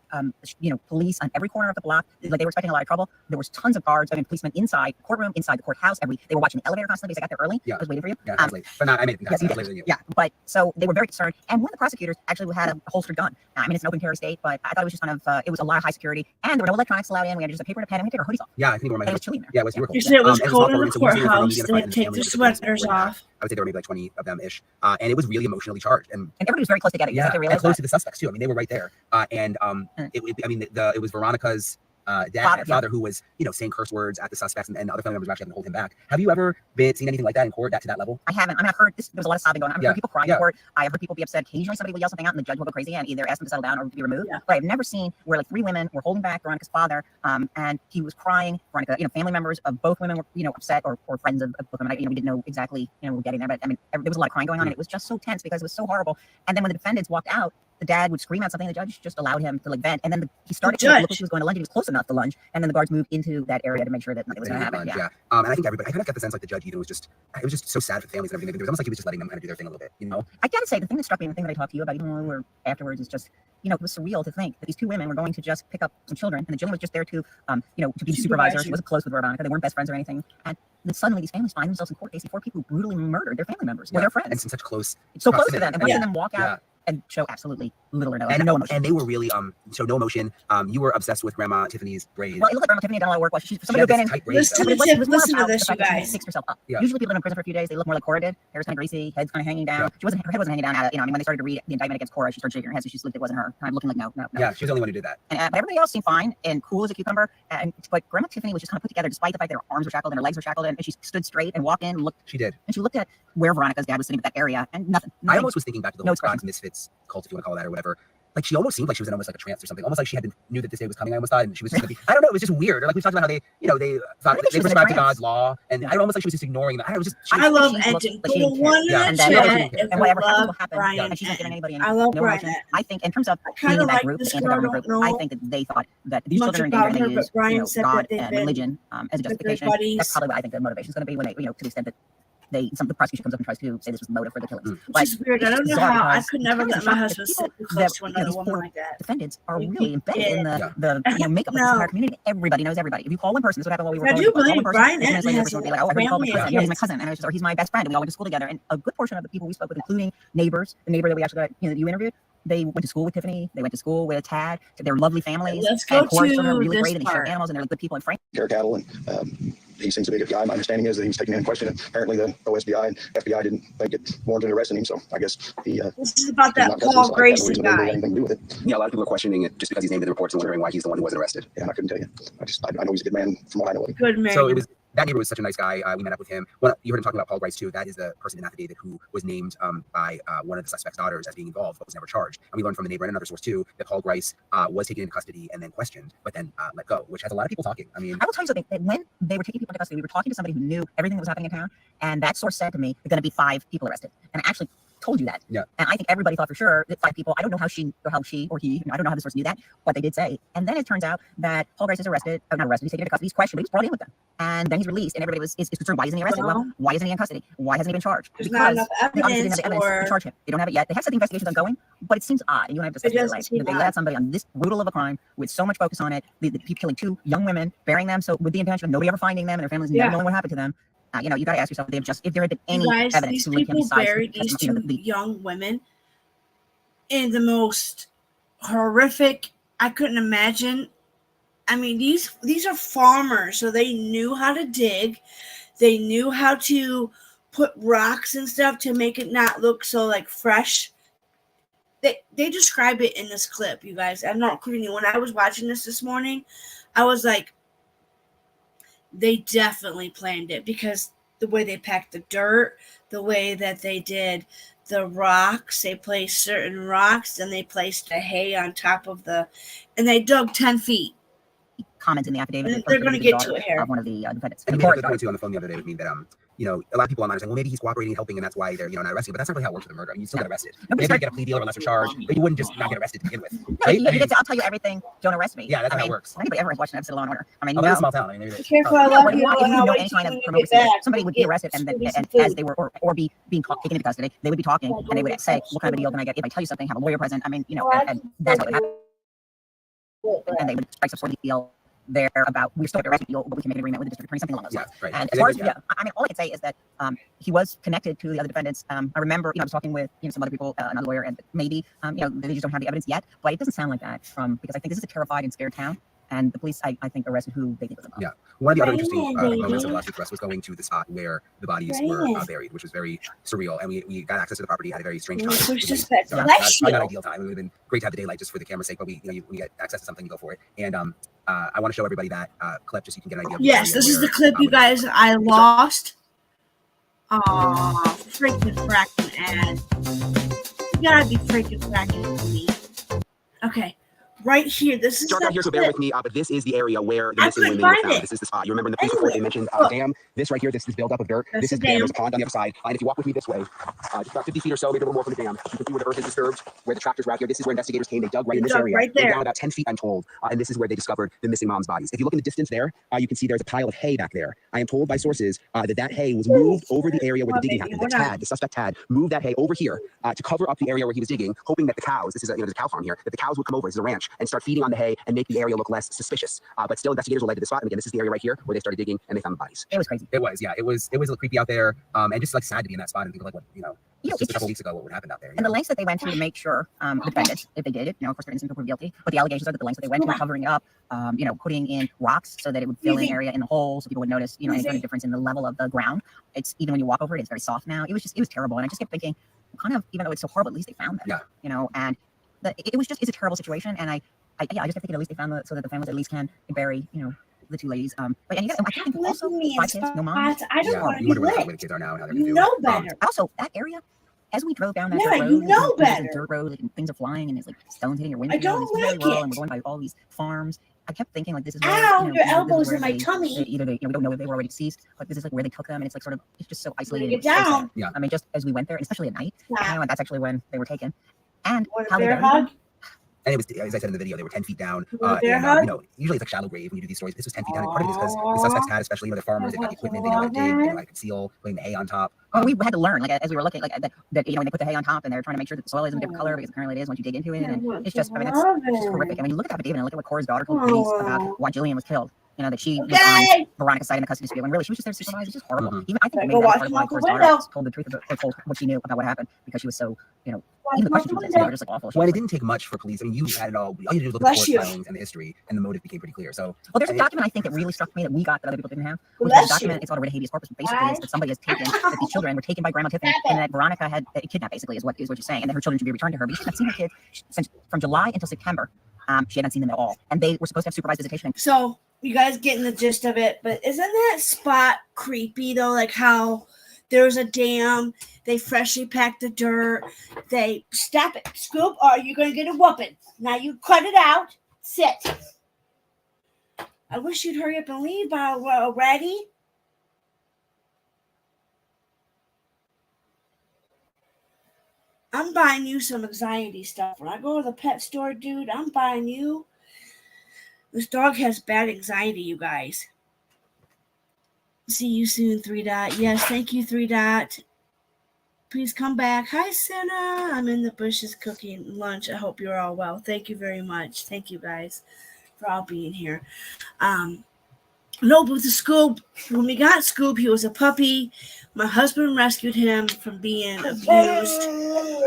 police on every corner of the block. Like they were expecting a lot of trouble. There was tons of guards. Policemen inside the courtroom, inside the courthouse. They were watching the elevator constantly because I got there early. Yeah. I was waiting for you. Yeah, I was late. But not, I made it. Yes, you I was did. later than you. Yeah, but so they were very concerned. And one of the prosecutors actually had a holstered gun. It's an open carry state, but I thought it was just it was a lot of high security, and there were no electronics allowed in. We had just a paper and a pen, and we took our hoodies off. Yeah, I think we were And it was chilly in there. Yeah, it was super cold. You said it was And cold small in the courtroom, so we were courthouse. seeing They take their sweaters off. I would say there were maybe like 20 of them ish, and it was really emotionally charged. And everybody was very close together. yeah, They and close to the suspects too. They were right there. It was Veronica's father who was, saying curse words at the suspects, and other family members were actually having to hold him back. Have you ever seen anything like that in court, to that level? I haven't. I mean, I've heard this. There was a lot of sobbing going on. I've heard people crying in court. I've heard people be upset. Occasionally, somebody will yell something out, and the judge will go crazy and either ask them to settle down or to be removed. But I've never seen where like 3 women were holding back Veronica's father, and he was crying. Veronica, family members of both women were, upset, or friends of both women. We didn't know exactly, we're getting there, but I mean, there was a lot of crying going on, and it was just so tense because it was so horrible. And then when the defendants walked out, the dad would scream out something. The judge just allowed him to vent, and then he started to look like he was going to lunge. He was close enough to lunge, and then the guards moved into that area to make sure that nothing was going to happen. And I think everybody, I kind of got the sense like the judge even was just, it was just so sad for the families and everything. It was almost like he was just letting them kind of do their thing a little bit, I gotta say, the thing that struck me, and the thing that I talked to you about, even when we were afterwards, is just, it was surreal to think that these 2 women were going to just pick up some children, and the children was just there to be the supervisor. She wasn't close with Veronica. They weren't best friends or anything, and then suddenly these families find themselves in court. They see 4 people who brutally murdered their family members or their friends, and in such close, so close to them, and watching them walk out and show absolutely little or no emotion. And they were really so no emotion. You were obsessed with Grandma Tiffany's braids. Well, it looked like Grandma Tiffany had done a lot of work. She's somebody who'd been in. Listen to this, you guys. She fixed herself up. Usually people live in prison for a few days. They look more like Cora did. Hair's kind of greasy, head's kind of hanging down. Her head wasn't hanging down. I mean, when they started to read the indictment against Cora, she started shaking her head, so she looked, it wasn't her. Kind of looking like no. Yeah, she was the only one who did that. And but everybody else seemed fine and cool as a cucumber. But Grandma Tiffany was just kind of put together, despite the fact that her arms were shackled and her legs were shackled, and she stood straight and walked in and looked. She did. And she looked at where Veronica's dad was sitting at that area, and nothing. I almost was thinking back to the whole Scott's Misfits cult, if you want to call it that, or whatever. Like she almost seemed like she was in almost like a trance or something. Almost like she knew that this day was coming. I almost thought, and she was just gonna be. I don't know. It was just weird. Or like we talked about how they thought they subscribed to God's law, and I almost like she was just ignoring that. I don't know. It was just. I love Edging. The one in the chat, and whatever happens will happen. Brian. And she's not giving anybody. I love no Brian. Emotion. I think in terms of being in that group, the anti-government group, I think that they thought that these children are in danger, and they use God and religion as a justification. That's probably what I think the motivation is going to be when they, to the extent that the prosecution comes up and tries to say this was the motive for the killings. Which is weird. I don't know how I could never let my husband sit close to another woman like that. Defendants are really embedded in the makeup of the entire community. Everybody knows everybody. If you call one person, this is what happened while we were I do believe Brian and has person would be like, oh, I heard you call my cousin. He's my cousin, and or he's my best friend, and we all went to school together. And a good portion of the people we spoke with, including neighbors, the neighbor that we actually got, that you interviewed, they went to school with Tiffany. They went to school with Tad. They're lovely families. Let's go and Cora's children are really this great, and they share part. animals, and they're good people. And Frank. Care cattle, and he seems to be a good guy. My understanding is that he was taken in question, and apparently the OSBI and FBI didn't think it warranted arresting him. So I guess he. This is about that Paul Grayson guy. Anything to do with it. Yeah, a lot of people are questioning it just because he's named in the reports and wondering why he's the one who wasn't arrested. Yeah, and I couldn't tell you. I know he's a good man from what I know. Good man. So it was. That neighbor was such a nice guy. We met up with him. You heard him talking about Paul Grice too. That is the person in the affidavit who was named by one of the suspect's daughters as being involved, but was never charged. And we learned from the neighbor and another source too that Paul Grice was taken into custody and then questioned, but then let go, which has a lot of people talking. I mean, I will tell you something. That when they were taking people into custody, we were talking to somebody who knew everything that was happening in town, and that source said to me, "There's going to be 5 people arrested." And I actually told you that. Yeah. And I think everybody thought for sure that 5 people. I don't know how she or he. I don't know how the source knew that, but they did say. And then it turns out that Paul Grice is arrested. Not arrested. He's taken into custody. He's questioned. But he's brought in with them, and then he's released. And everybody is concerned. Why isn't he arrested? Well, why isn't he in custody? Why hasn't he been charged? There's not enough they obviously didn't have the evidence to charge him. They don't have it yet. They have said the investigation's ongoing, but it seems odd. And you and I have discussed it, right? That they let somebody on this brutal of a crime with so much focus on it, the people killing 2 young women, burying them, so with the intention of nobody ever finding them and their families never knowing what happened to them. You got to ask yourself if there had been any evidence to link him besides buried these 2 young women in the most horrific. I couldn't imagine. I mean, these are farmers, so they knew how to dig. They knew how to put rocks and stuff to make it not look so like fresh. They describe it in this clip, you guys. I'm not including you. When I was watching this morning, I was like, they definitely planned it, because the way they packed the dirt, the way that they did the rocks, they placed certain rocks, then they placed the hay on top of and they dug 10 feet. Comments in the affidavit. They're going to get to it here. One of the defendants. And we had a good point too on the phone the other day with me that a lot of people online are saying, well, maybe he's cooperating and helping, and that's why they're not arresting. But that's not really how it works with a murder. I mean, you still get arrested. Maybe you get a plea deal or a lesser charge, but you wouldn't just not get arrested to begin with. Right? No, I'll tell you everything. Don't arrest me. Yeah, that's how it works. Anybody ever has watched an episode of Law and Order? I mean, it's a small town. I mean, be careful. I love you. If you know any kind of criminal procedure, somebody would be arrested, and as they were or be being taken into custody, they would be talking, and they would say, "What kind of a deal can I get if I tell you something? Have a lawyer present." I mean, and that's what would happen. And they would strike some sort of deal there about we're still arresting you, but we can make an agreement with the district attorney, something along those lines. Right. And as far as I mean, all I can say is that he was connected to the other defendants. I remember, I was talking with some other people, another lawyer, and maybe they just don't have the evidence yet, but it doesn't sound like that because I think this is a terrified and scared town. And the police, I think, arrested who they think was above. Yeah. One of the other interesting Raining, moments of the baby. lawsuit for us was going to the spot where the bodies were Raining. buried, which was very surreal. And we got access to the property at a very strange Let me time. push It this was back. not, Bless probably not you. ideal time. It would have been great to have the daylight just for the camera's sake, but when you get access to something, you go for it. And I want to show everybody that clip just so you can get an idea of the Yes, area this is the where, clip, you where the guys. I lost. Aw, freaking fracking ad. You gotta be freaking fracking for me. Okay, right here. This is Dark the out here, so bear clip. with me. But this is the area where the I missing couldn't women were find found. it. This is the spot. You remember in the police report they mentioned Look. dam. This right here, this buildup of dirt. That's This is the the dam. dam. There's a pond on the other side. And if you walk with me this way, just about 50 feet or so, maybe a little more from the dam, you can see where the earth is disturbed, where the tractors were out here. This is where investigators came. They dug right in this dug area. right They there. down about 10 feet, I'm told. And this is where they discovered the missing mom's bodies. If you look in the distance there, you can see there's a pile of hay back there. I am told by sources that hay was moved over the area where the digging happened. The suspect Tad, moved that hay over here to cover up the area where he was digging, hoping that the cows, this is there's a cow farm here, that the cows would come over, this is a ranch, and start feeding on the hay and make the area look less suspicious. But still, investigators were led to the spot. And again, this is the area right here where they started digging and they found the bodies. It was crazy. It was, yeah. It was a little creepy out there. And just like sad to be in that spot and think of like what, just it's a couple weeks ago, what would happen out there. And the lengths that they went to make sure the defendants, if they did it, of course they're innocent people were guilty, but the allegations are that the lengths that they went to were covering it up, putting in rocks so that it would fill in area in the hole so people would notice, any kind of difference in the level of the ground. It's even when you walk over it, it's very soft now. It was terrible. And I just kept thinking, kind of, even though it's so horrible, at least they found them. Yeah. And it's a terrible situation. And I just kept thinking at least they found so that the families at least can bury, the two ladies. But and I think also 5 kids, no mom. I don't want to be wonder where lit. the kids are now and how they're You gonna know do. better. Also, that area, as we drove down that Yeah, dirt road, you know there's better. a dirt road, like, and things are flying, and there's like stones hitting your window. I don't and it's very like rural, it. and we're going by all these farms. I kept thinking like this is where, Ow, your this is elbow's where in my they- tummy. they- either they, we don't know if they were already deceased, but this is like where they took them, and it's like it's just so isolated. Get and it's so sad. down. Yeah. I mean, just as we went there, and especially at night, Nah. and that's actually when they were taken. And Want a how they bear buried them. hug? And it was, as I said in the video, they were 10 feet down. Want a bear And, hug? usually it's like shallow grave when you do these stories. This was 10 feet down. And part of it is because the suspects had, especially they're farmers, they got the equipment, they know how to dig, they know how to conceal, putting the hay on top. Well, we had to learn, like as we were looking, like that when they put the hay on top and they're trying to make sure that the soil isn't a different color because apparently it is once you dig into it. And it's just, that's just horrific. And when you look at the affidavit and look at what Cora's daughter told the police about why Jillian was killed, that she was on Veronica's side in the custody dispute when really she was just there to supervise. It's just horrible. Mhm. Even I think Go maybe that was watch part of them why out the Cora's window. daughter told the truth or told what she knew about what happened because she was so, even the questions she was asking were just like awful. She Well, was it didn't take much for police. I mean, you had it all. All you had to do was look at Bless the you. court filings and the history, and the motive became pretty clear. So, Well, there's a and document I think that really struck me that we got that other people didn't have. Which Bless is a document, you. it's called a writ of habeas corpus, but basically it's that somebody has taken, that these children were taken by Grandma Tiffany, and that Veronica had kidnapped, basically, is what you're saying, and that her children should be returned to her. But she hadn't seen her kids since from July until September. She hadn't seen them at all. And they were supposed to have supervised visitation. So you guys getting the gist of it, but isn't that spot creepy though? Like how there's a dam, they freshly packed the dirt, they stop it, Scoop, or you're gonna get a whooping. Now you cut it out, sit. I wish you'd hurry up and leave already. I'm buying you some anxiety stuff. When I go to the pet store, dude, I'm buying you. This dog has bad anxiety, you guys. See you soon, 3 Dot. Yes, thank you, 3 Dot. Please come back. Hi, Senna. I'm in the bushes cooking lunch. I hope you're all well. Thank you very much. Thank you, guys, for all being here. No, but the Scoop, when we got Scoop, he was a puppy. My husband rescued him from being abused.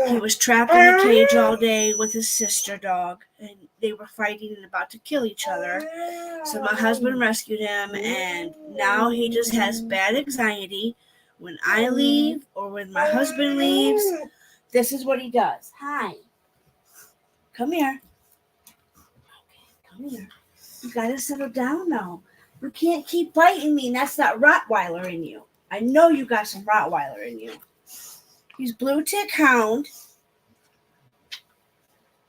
He was trapped in a cage all day with his sister dog, and they were fighting and about to kill each other. So my husband rescued him, and now he just has bad anxiety. When I leave or when my husband leaves, this is what he does. Hi. Come here. Okay, come here. You gotta settle down now. You can't keep biting me, and that's that Rottweiler in you. I know you got some Rottweiler in you. He's blue tick hound.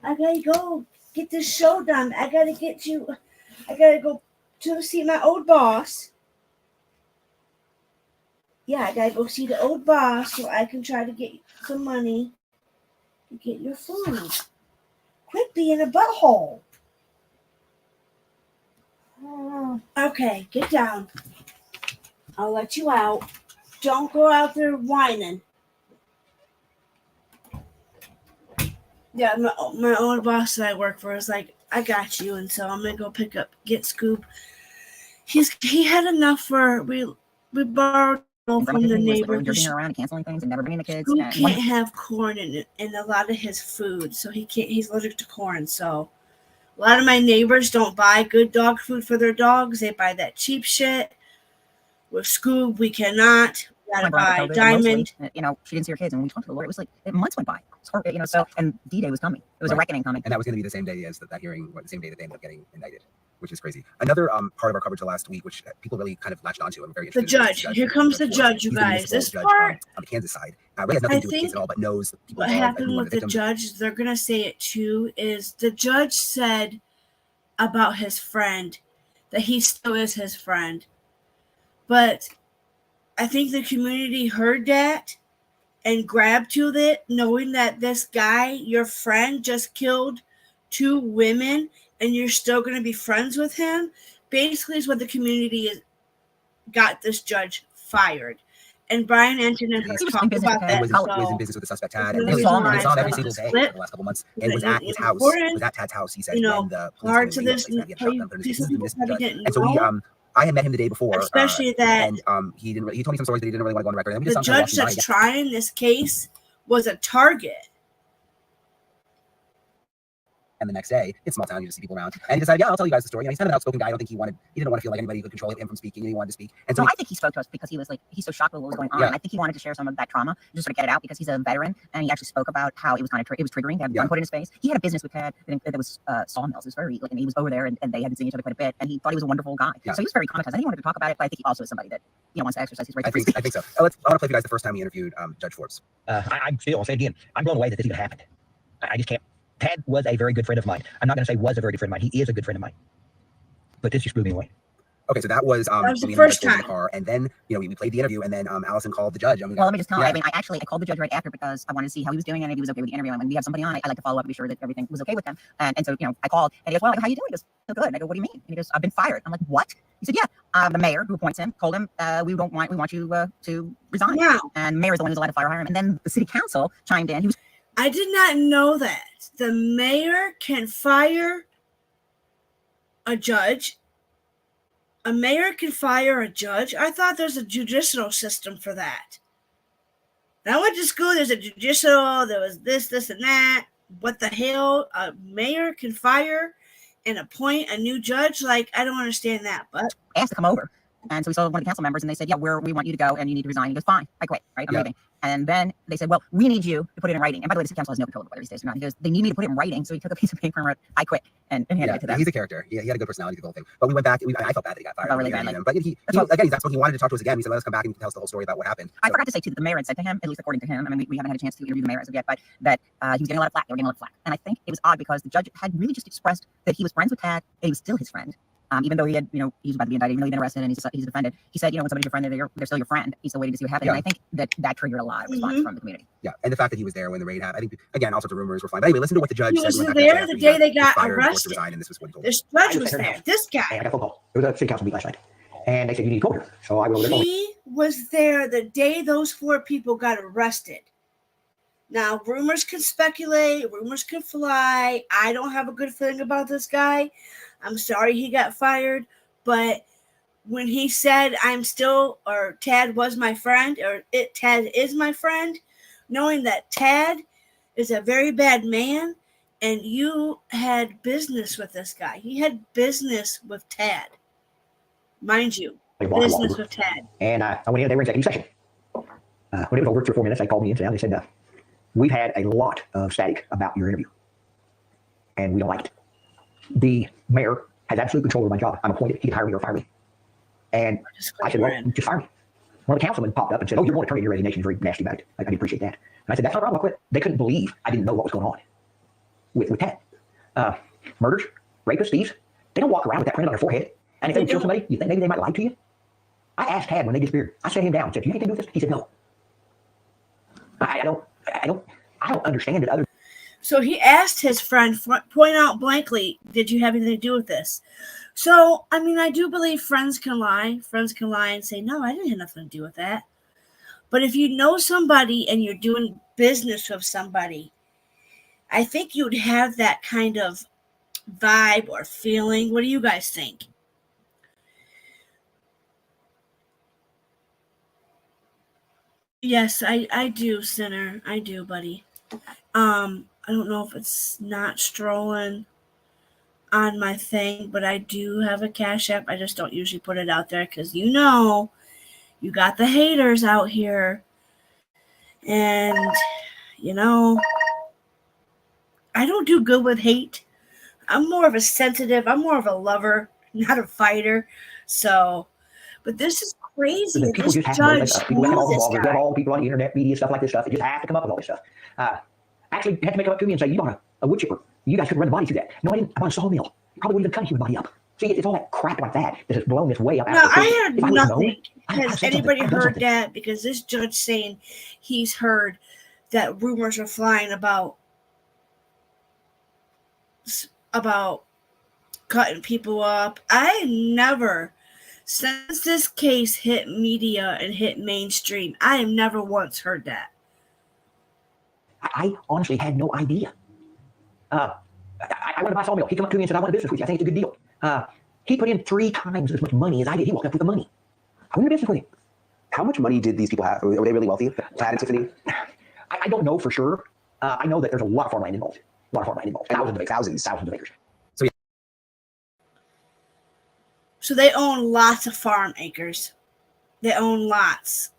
I gotta go get this show done. I gotta go to see my old boss. Yeah, I gotta go see the old boss so I can try to get some money to get your food. Quit being a butthole. Okay, get down. I'll let you out. Don't go out there whining. Yeah, my old boss that I work for is like, I got you, and so I'm gonna go get Scoop. He had enough for we borrowed from the neighbor. Jerking her around and canceling things and never bringing the kids. Scoop can't have corn in a lot of his food, so he can't. He's allergic to corn, so lot of my neighbors don't buy good dog food for their dogs. They buy that cheap shit. With Scoob, we cannot. We gotta buy COVID, Diamond. Mostly, she didn't see her kids, and when we talked to the lawyer, it was like months went by. So and D-Day was coming. It was a reckoning coming. And that was going to be the same day as that hearing, or the same day that they ended up getting indicted, which is crazy. Another part of our coverage of last week, which people really kind of latched onto, I'm very interested. The judge. Here comes the judge, you guys. This part on the Kansas side really has nothing to do with the case at all, but knows people. What happened with the judge? They're gonna say it too. Is the judge said about his friend that he still is his friend, but I think the community heard that and grabbed to it, knowing that this guy, your friend, just killed 2 women and you're still going to be friends with him. Basically, is what the community got this judge fired. And Brian Antonin has talked about that. Was in business with the suspect Tad, and we saw him every single day for the last couple months. And was at his house, was at Tad's house. He said, when the parts of this, and so I had met him the day before, especially that, and he told me some stories that he didn't really want to go on record. And the judge that's trying this case was a target. And the next day, it's small town, you just see people around. And he decided, yeah, I'll tell you guys the story. He's kind of an outspoken guy. I don't think he didn't want to feel like anybody could control him from speaking, and he wanted to speak. And so I think he spoke to us because he was like, he's so shocked with what was going on. Yeah. I think he wanted to share some of that trauma, just sort of get it out, because he's a veteran, and he actually spoke about how it was kind of it was triggering to have gun put in his face. He had a business with Ted that was sawmills. It was very, and he was over there, and they had been seeing each other quite a bit, and he thought he was a wonderful guy. Yeah. So he was very traumatized. I think he wanted to talk about it, but I think he also is somebody that wants to exercise his right to free speech. I think so. I want to play for you guys the first time we interviewed Judge Forbes. I'll say it again. I'm blown away that this even happened. I just can't. Tad was a very good friend of mine. I'm not going to say was a very good friend of mine. He is a good friend of mine. But this just blew me away. Okay, so that was the first time. In the car, and then we played the interview, and then Allison called the judge. Well, let me just tell you. I mean, I called the judge right after because I wanted to see how he was doing and if he was okay with the interview. And when we have somebody on, I like to follow up and be sure that everything was okay with them. And so I called, and he goes, "Well, how you doing?" He goes, "So good." And I go, "What do you mean?" And he goes, "I've been fired." I'm like, "What?" He said, "Yeah, the mayor who appoints him told him we want you to resign." Wow. And mayor is the one who's allowed to fire him. And then the city council chimed in. I did not know that the mayor can fire a judge. A mayor can fire a judge. I thought there's a judicial system for that. When I went to school, there's a judicial, there was this, and that. What the hell? A mayor can fire and appoint a new judge? Like, I don't understand that, but asked to come over. And so we saw one of the council members, and they said, "Yeah, we want you to go, and you need to resign." He goes, "Fine, I quit. Right, I'm leaving." And then they said, "Well, we need you to put it in writing." And by the way, the city council has no control of whether he stays or not. He goes, "They need me to put it in writing." So he took a piece of paper and wrote, "I quit," and handed it to them. He's a character. He had a good personality, the whole thing. But we went back. I felt bad that he got fired. Really bad, but again, that's what he wanted to talk to us again. He said, "Let us come back and tell us the whole story about what happened." I forgot to say too that the mayor had said to him, at least according to him, I mean, we haven't had a chance to interview the mayor as of yet, but that he was getting a lot of flack. They were getting a lot of flack, and I think it was odd because the judge had really just expressed that he was friends with Tad, and he was still his friend. Even though he had, he was about to be indicted, even though he'd been arrested and he's defended, he said, when somebody's your friend, they're still your friend. He's still waiting to see what happens. Yeah. And I think that triggered a lot of response from the community. Yeah, and the fact that he was there when the raid happened, I think, again, all sorts of rumors were flying. But anyway, listen to what the judge said. He was there the day they got arrested. And this was what he told this judge was there. This guy. I got a phone call. It was a city council meeting last night. And they said, "You need to go here." So I will. He was there the day those 4 people got arrested. Now, rumors can speculate, rumors can fly. I don't have a good feeling about this guy. I'm sorry he got fired. But when he said, Tad was my friend, Tad is my friend, knowing that Tad is a very bad man, and you had business with this guy. He had business with Tad. Mind you, business with Tad. And I went in, they were in executive session. When it was over 3 or 4 minutes, they called me in and they said, "We've had a lot of static about your interview, and we don't like it. The mayor has absolute control over my job. I'm appointed. He can hire me or fire me." And I said, "Well, just fire me." One of the councilmen popped up and said, "Oh, you're going to turn in your resignation. You're very nasty about it." I did appreciate that. And I said, "That's not a problem. I quit." They couldn't believe I didn't know what was going on with Tad. Murders, rapists, thieves, they don't walk around with that print on their forehead. And if they would kill somebody, you think maybe they might lie to you? I asked Tad when they disappeared. I sat him down and said, "Do you have anything to do with this?" He said, "No." I don't understand it other. So he asked his friend, point out blankly, "Did you have anything to do with this?" So, I mean, I do believe friends can lie. Friends can lie and say, "No, I didn't have nothing to do with that." But if you know somebody and you're doing business with somebody, I think you'd have that kind of vibe or feeling. What do you guys think? Yes, I do, Sinner. I do, buddy. I don't know if it's not strolling. on my thing, but I do have a Cash App. I just don't usually put it out there because you got the haters out here. And, I don't do good with hate. I'm more of a sensitive, I'm more of a lover, not a fighter. So, but this is crazy. The people This just have to know judge that people have all the this bloggers, we have guy. all the people on the internet, media, stuff like this stuff. It just have to come up with all this stuff. Actually, had to make it up to me and say, you bought a wood chipper. You guys could run the body through that. No, I didn't. I bought a sawmill. Probably wouldn't even cut a human body up. See, it's all that crap like that that has blown this way up. No, I heard if I would have known, nothing. Has anybody heard that? Because this judge saying he's heard that rumors are flying about cutting people up. I never, since this case hit media and hit mainstream, I have never once heard that. I honestly had no idea. I want to buy a sawmill. He came up to me and said, I want a business with you. I think it's a good deal. He put in 3 times as much money as I did. He walked up with the money. I want a business with him. How much money did these people have? Were they really wealthy? Tad and Tiffany? I don't know for sure. I know that there's a lot of farmland involved. A lot of farmland involved. Thousands of acres. So, yeah. So they own lots of farm acres. They own lots.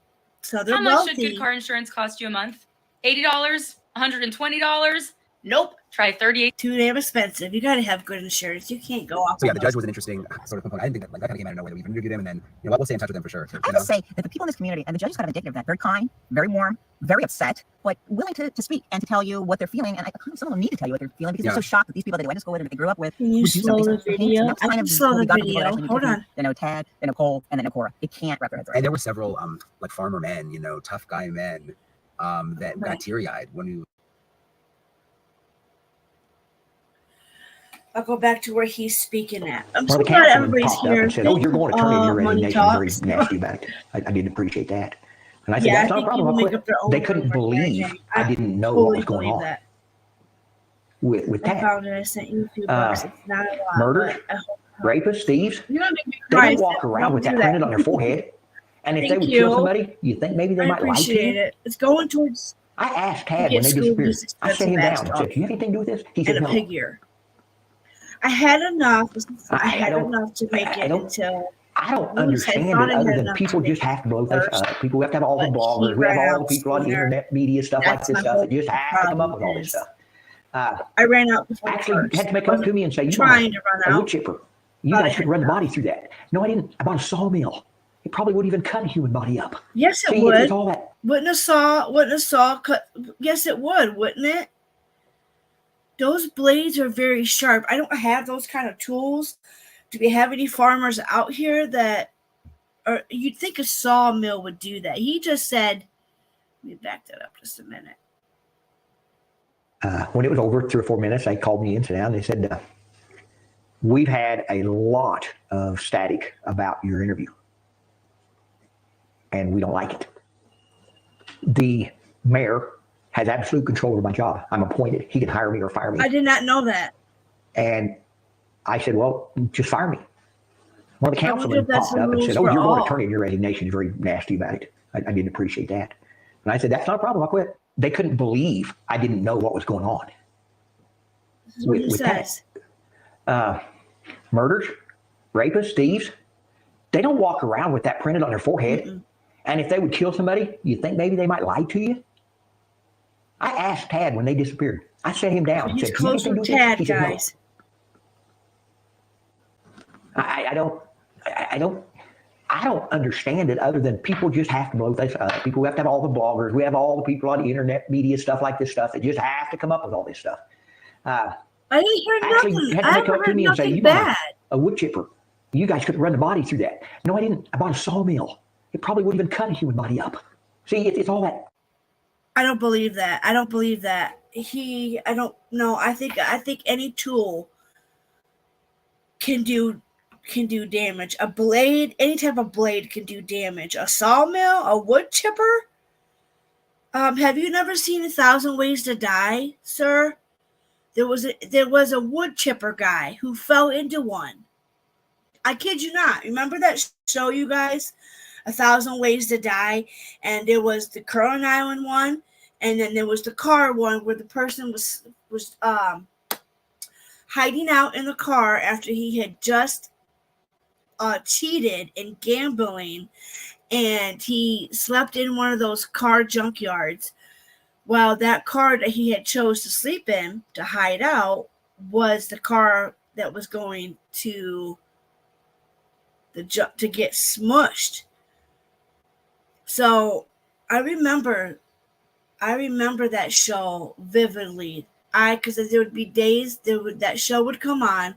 So they're How much wealthy. should good car insurance cost you a month? $80? $120? Nope. Try $38. Too damn expensive. You got to have good insurance. You can't go off. So yeah, the judge was an interesting sort of component. I didn't think that kind of came out of nowhere. We've interviewed him, and then we'll stay in touch with him for sure. I have to say that the people in this community, and the judge is kind of indicative of that, very kind, very warm, very upset, but willing to speak and to tell you what they're feeling. And some of them need to tell you what they're feeling because they're so shocked that these people that they went to school with and they grew up with. Can you slow the video? I can slow the video. Hold on. Then Tad, then Nicole, and then Nakora. They can't wrap their heads around. And there were several like farmer men, tough guy men, that got teary-eyed when we. I'll go back to where he's speaking at. I'm Well, so the glad councilman everybody's popped up here. and said, "Oh, you're going to turn in your Money resignation." Very talks. nasty about it. I didn't appreciate that. And I said, Yeah, "That's I not a think problem. people I make quit." up their own They couldn't rumors, believe Jay. I didn't know totally what was going believe on that. with I that. found it. I sent you 2 bucks. It's not a lot. Murders, but I hope- rapists, thieves. You're gonna make me They cry. don't walk around Don't with that do printed on their forehead. And if they Thank would kill you. somebody, you think maybe they I might lie to appreciate you? it. It's going towards I asked to Tad get when they school disappeared. bus I set him expensive down ass and dog said, "Do you have anything to do with this?" He said, and a "No." pig ear. I had enough. I I had don't- enough to make I it don't- until I don't I understand thought it I other had than enough people to just make have to blow things first, up. People have to have all the but he bloggers. We have ran all out the people on the sooner. internet, media, stuff like That's this my stuff. whole It just have to come up with all problem this is stuff. I ran out before the Actually, first. had to make I up to wasn't me and say, "You trying bought to run a wood out. chipper. You Thought I guys could had run the enough. body through that." No, I didn't. I bought a sawmill. It probably wouldn't even cut a human body up. Yes, it See, would. it's all that. Wouldn't a saw cut? Yes, it would, wouldn't it? Those blades are very sharp. I don't have those kind of tools. Do we have any farmers out here that, or you'd think a sawmill would do that? He just said, let me back that up just a minute. When it was over 3 or 4 minutes, they called me in, sat down, and they said, "We've had a lot of static about your interview, and we don't like it. The mayor has absolute control over my job. I'm appointed. He can hire me or fire me." I did not know that. And I said, "Well, just fire me." One of the I wonder councilmen if that's popped the up and rules said, "Oh, for you're going all." to turn in your resignation." He's very nasty about it. I didn't appreciate that. And I said, "That's not a problem. I quit." They couldn't believe I didn't know what was going on. This is what he with that. says. Murders, rapists, thieves, they don't walk around with that printed on their forehead. Mm-mm. And if they would kill somebody, you think maybe they might lie to you? I asked Tad when they disappeared. I set him down and He's said, "Do you have close anything with to do with this?" Tad, He said, "No." guys. I don't understand it other than people just have to blow things up. People have to have all the bloggers. We have all the people on the internet, media, stuff like this stuff that just have to come up with all this stuff. I didn't hear Actually, nothing. had to I make haven't up to heard me and say, nothing "You bought bad. a wood chipper. You guys couldn't run the body through that." No, I didn't. I bought a sawmill. It probably wouldn't even cut a human body up. See, it's all that. I don't believe that. I don't believe that. I don't know. I think any tool can do damage. A blade, any type of blade can do damage. A sawmill, a wood chipper. Have you never seen 1,000 Ways to Die, sir? There was a wood chipper guy who fell into one. I kid you not. Remember that show, you guys? 1,000 Ways to Die, and there was the Curling Island one, and then there was the car one where the person was hiding out in the car after he had just cheated in gambling, and he slept in one of those car junkyards. Well, that car that he had chose to sleep in to hide out was the car that was going to get smushed. So I remember that show vividly. Because there would be days that show would come on,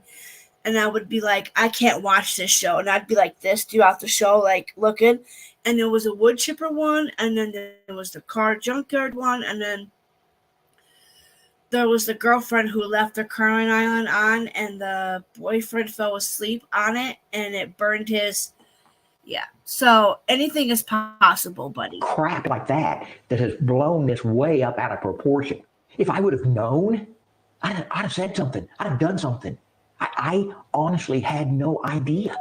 and I would be like, I can't watch this show, and I'd be like this throughout the show, like looking. And there was a wood chipper one, and then there was the car junkyard one, and then there was the girlfriend who left the curling iron on, and the boyfriend fell asleep on it, and it burned his. Yeah. So anything is possible, buddy. Crap like that has blown this way up out of proportion. If I would have known, I'd have said something. I'd have done something. I honestly had no idea.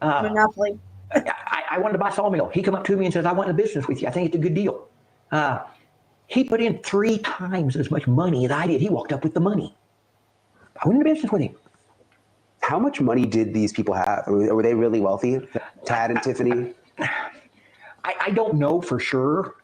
Monopoly. I wanted to buy sawmill. He come up to me and says, I want a business with you. I think it's a good deal. He put in 3 times as much money as I did. He walked up with the money. I went into business with him. How much money did these people have? Were they really wealthy? Tad and Tiffany? I don't know for sure.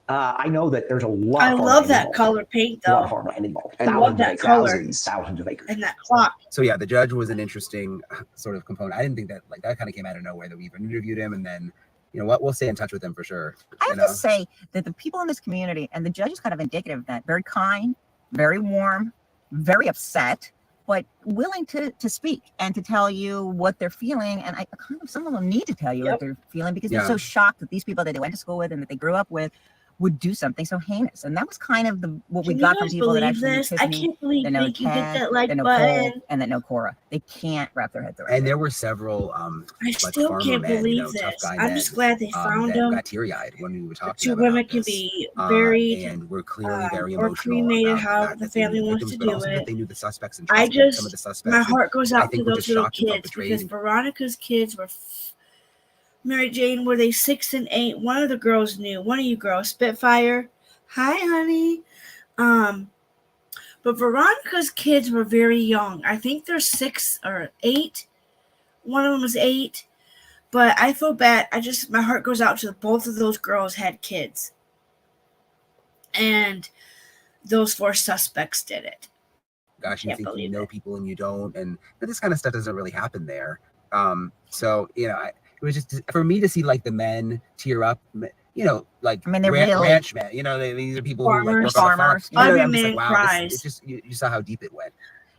I know that there's a lot. I love that color paint, though. A lot of farmland involved. I love that color. Thousands of acres. And that clock. So yeah, the judge was an interesting sort of component. I didn't think that that kind of came out of nowhere that we even interviewed him, and then you know what, we'll stay in touch with him for sure. I have to say that the people in this community and the judge is kind of indicative of that. Very kind, very warm, very upset, but willing to speak and to tell you what they're feeling. And I kind of, some of them need to tell you what they're feeling because they're so shocked that these people that they went to school with and that they grew up with would do something so heinous. And that was kind of what we got from people that actually knew Tiffany, I can't believe that know you hit Tad, that like that know button. Cole, and that know Cora. They can't wrap their heads around it. And there were several I like still farmer can't men, believe tough this. guy I'm men, just glad they found that him. got teary-eyed when we were talking Two about women this. can be buried, and we're clearly very or emotional cremated, about how that the they knew family the wants victims, to but do also it. that they knew the suspects and I trusted some of the just, suspects. my heart goes I out to think we're those just little shocked and felt kids because betrayed. Veronica's kids were, Mary Jane, were they 6 and 8? One of the girls knew. One of you girls, Spitfire. Hi, honey. But Veronica's kids were very young. I think they're 6 or 8. One of them was 8. But I feel bad. My heart goes out to both of those girls had kids. And those 4 suspects did it. Gosh, you think you know people and you don't, and this kind of stuff doesn't really happen there. So you know, it was just for me to see like the men tear up. You know, like I mean, they're really ranch men. You know, these are people who like work farmers. on the farm. Every I'm just man like, wow, cries. it's just you saw how deep it went.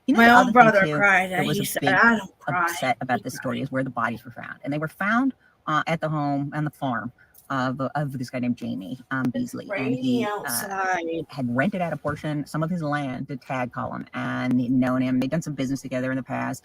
You know, my the own other brother thing, too, cried. that was He a said, big "I don't cry." upset about this story is where the bodies were found, and they were found at the home and the farm of this guy named Jamie Beasley, and he had rented out a portion, some of his land to Tad Collin, and he'd known him. They'd done some business together in the past.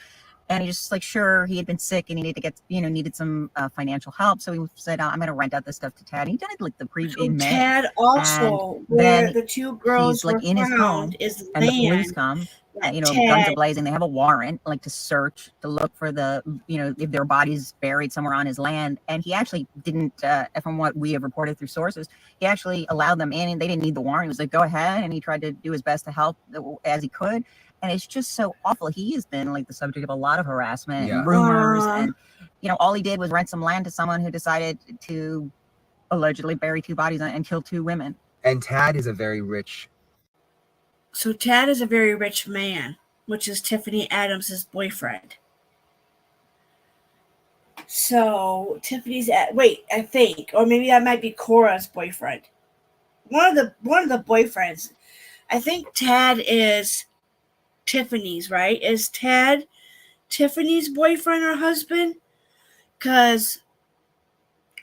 And he just like, sure, he had been sick and he needed to get, needed some financial help. So he said, I'm going to rent out this stuff to Tad. And he did it like the previous May. Tad also, where the 2 girls like were in his home, is and land. the police come, guns are blazing. They have a warrant, like to search, to look for the, if there are bodies buried somewhere on his land. And he actually didn't, from what we have reported through sources, he actually allowed them in and they didn't need the warrant. He was like, go ahead. And he tried to do his best to help as he could. And it's just so awful. He has been like the subject of a lot of harassment and rumors. And, all he did was rent some land to someone who decided to allegedly bury 2 bodies and kill 2 women. And Tad is a very rich. So Tad is a very rich man, which is Tiffany Adams' boyfriend. So Tiffany's I think, or maybe that might be Cora's boyfriend. One of the boyfriends. I think Tad is Tiffany's, right? Is Tad Tiffany's boyfriend or husband? Because,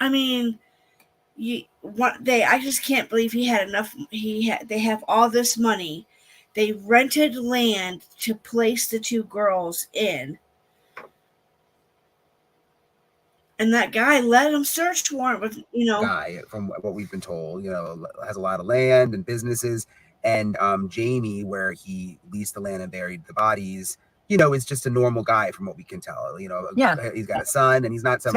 I mean, I just can't believe he had enough. They have all this money. They rented land to place the 2 girls in. And that guy let him search warrant with, guy, from what we've been told, has a lot of land and businesses. And Jamie, where he leased the land and buried the bodies, is just a normal guy from what we can tell. He's got a son, and he's not some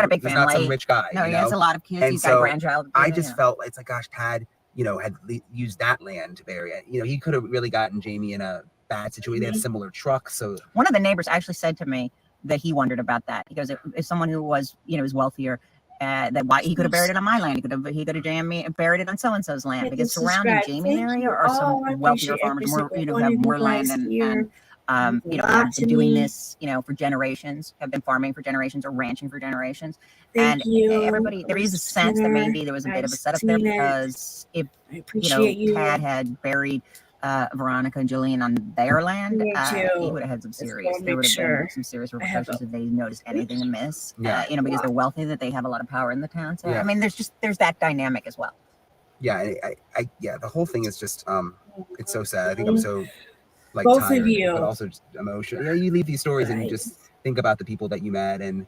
rich guy. No, he has a lot of kids. And he's so got a grandchild. I just felt it's like, gosh, Tad, had used that land to bury it. He could have really gotten Jamie in a bad situation. They have similar trucks. So one of the neighbors actually said to me that he wondered about that. He goes, if someone who was, was wealthier, that why he could have buried it on my land, he could have jammed me and buried it on so and so's land, because surrounding Jamie's area are some wealthier farmers, more have more land and have been doing this, for generations, have been farming for generations or ranching for generations. And everybody, there is a sense that maybe there was a bit of a setup there, because if Tad had buried Veronica and Julian on their land, he would have had some serious. There would have been some serious repercussions if they noticed anything amiss. Because they're wealthy, that they have a lot of power in the town. So I mean, there's that dynamic as well. Yeah, the whole thing is just it's so sad. I think I'm so Both tired, of you, but also just emotional. You leave these stories and you just think about the people that you met and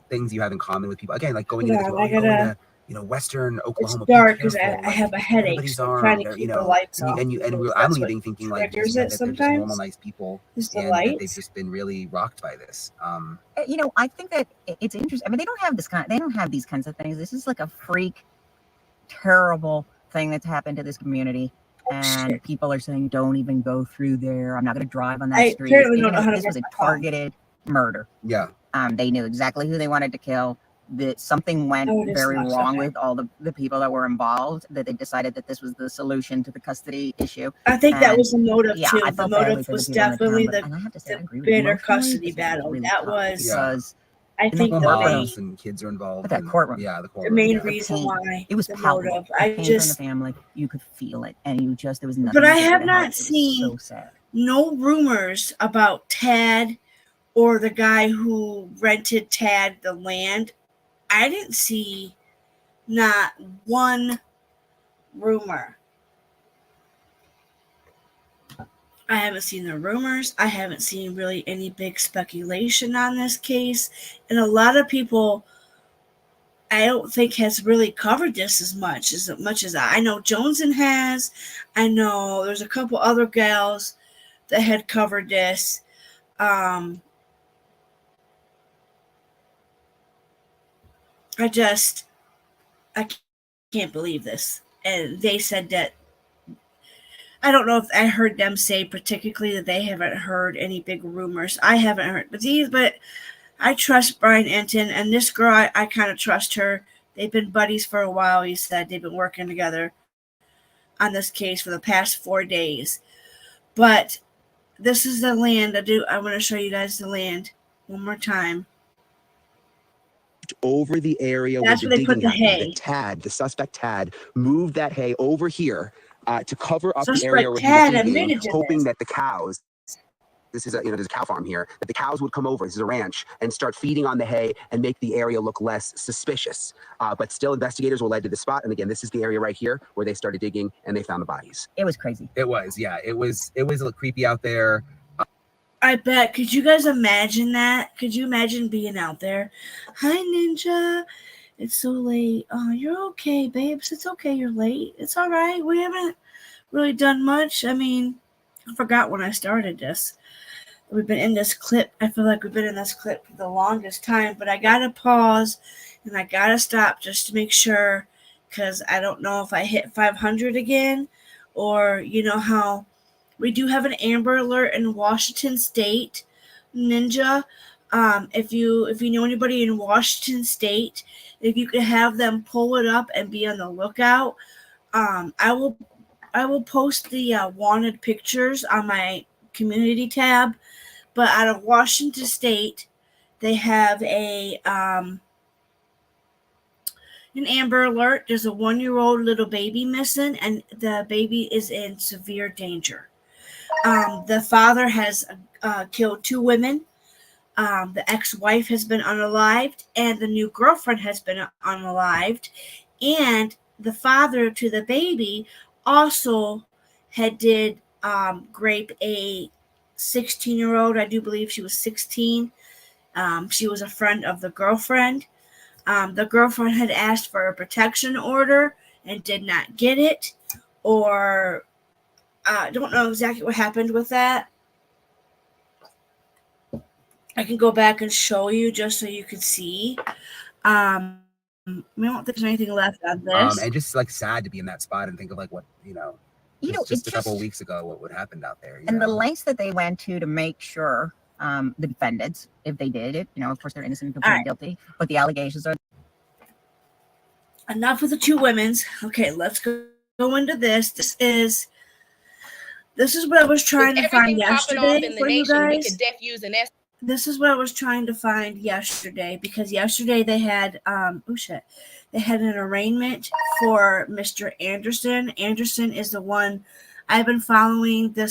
things you have in common with people. Again, like going into Western Oklahoma. It's dark because I have a headache. So I'm trying to keep the lights off. I'm leaving thinking like that they're just normal, nice people, and that they've just been really rocked by this. I think that it's interesting. I mean, they don't have these kinds of things. This is like a freak, terrible thing that's happened to this community. And people are saying, don't even go through there. I'm not going to drive on that street. This was a targeted murder. Yeah. They knew exactly who they wanted to kill. That something went very wrong with all the people that were involved, that they decided that this was the solution to the custody issue. I think that was the motive too. The motive was definitely the bitter custody battle. That was, I think, the and kids are involved. That courtroom. Yeah, the main reason why it was palpable. I just from the family, you could feel it, and there was nothing. But I have not seen no rumors about Tad or the guy who rented Tad the land. I didn't see not one rumor. I haven't seen the rumors. I haven't seen really any big speculation on this case. And a lot of people, I don't think, has really covered this as much as I know Joneson has. I know there's a couple other gals that had covered this. I can't believe this. And they said that, I don't know if I heard them say particularly that they haven't heard any big rumors. I haven't heard, but I trust Brian Enton, and this girl, I kind of trust her. They've been buddies for a while. He said they've been working together on this case for the past 4 days. But this is the land. I want to show you guys the land one more time. Over the area where they put the hay. The suspect Tad, moved that hay over here to cover up the area where he was digging, hoping that the cows. This is there's a cow farm here, that the cows would come over. This is a ranch, and start feeding on the hay and make the area look less suspicious. But still, investigators were led to the spot. And again, this is the area right here where they started digging and they found the bodies. It was crazy. It was, yeah. It was a little creepy out there. I bet. Could you guys imagine that? Could you imagine being out there? Hi, Ninja. It's so late. Oh, you're okay, babes. It's okay. You're late. It's all right. We haven't really done much. I mean, I forgot when I started this. We've been in this clip. I feel like we've been in this clip for the longest time, but I got to pause and I got to stop just to make sure, because I don't know if I hit 500 again, or how we do have an Amber Alert in Washington State, Ninja. If you know anybody in Washington State, if you could have them pull it up and be on the lookout, I will post the wanted pictures on my community tab. But out of Washington State, they have an Amber Alert. There's a 1-year-old little baby missing, and the baby is in severe danger. The father has killed 2 women. The ex-wife has been unalived, and the new girlfriend has been unalived. And the father to the baby also did rape a 16-year-old. I do believe she was 16. She was a friend of the girlfriend. The girlfriend had asked for a protection order and did not get it, or I don't know exactly what happened with that. I can go back and show you just so you can see. I don't think there's anything left on this. And just like sad to be in that spot and think of like what You know, just it a couple of weeks ago what happened out there. And the lengths that they went to make sure the defendants, if they did it, of course they're innocent until proven guilty, but the allegations are. Enough with the two women's. Okay, let's go into this. This is what I was trying to find yesterday for you guys. This is what I was trying to find yesterday, because yesterday they had they had an arraignment for Mr. Anderson. Anderson is the one I've been following, the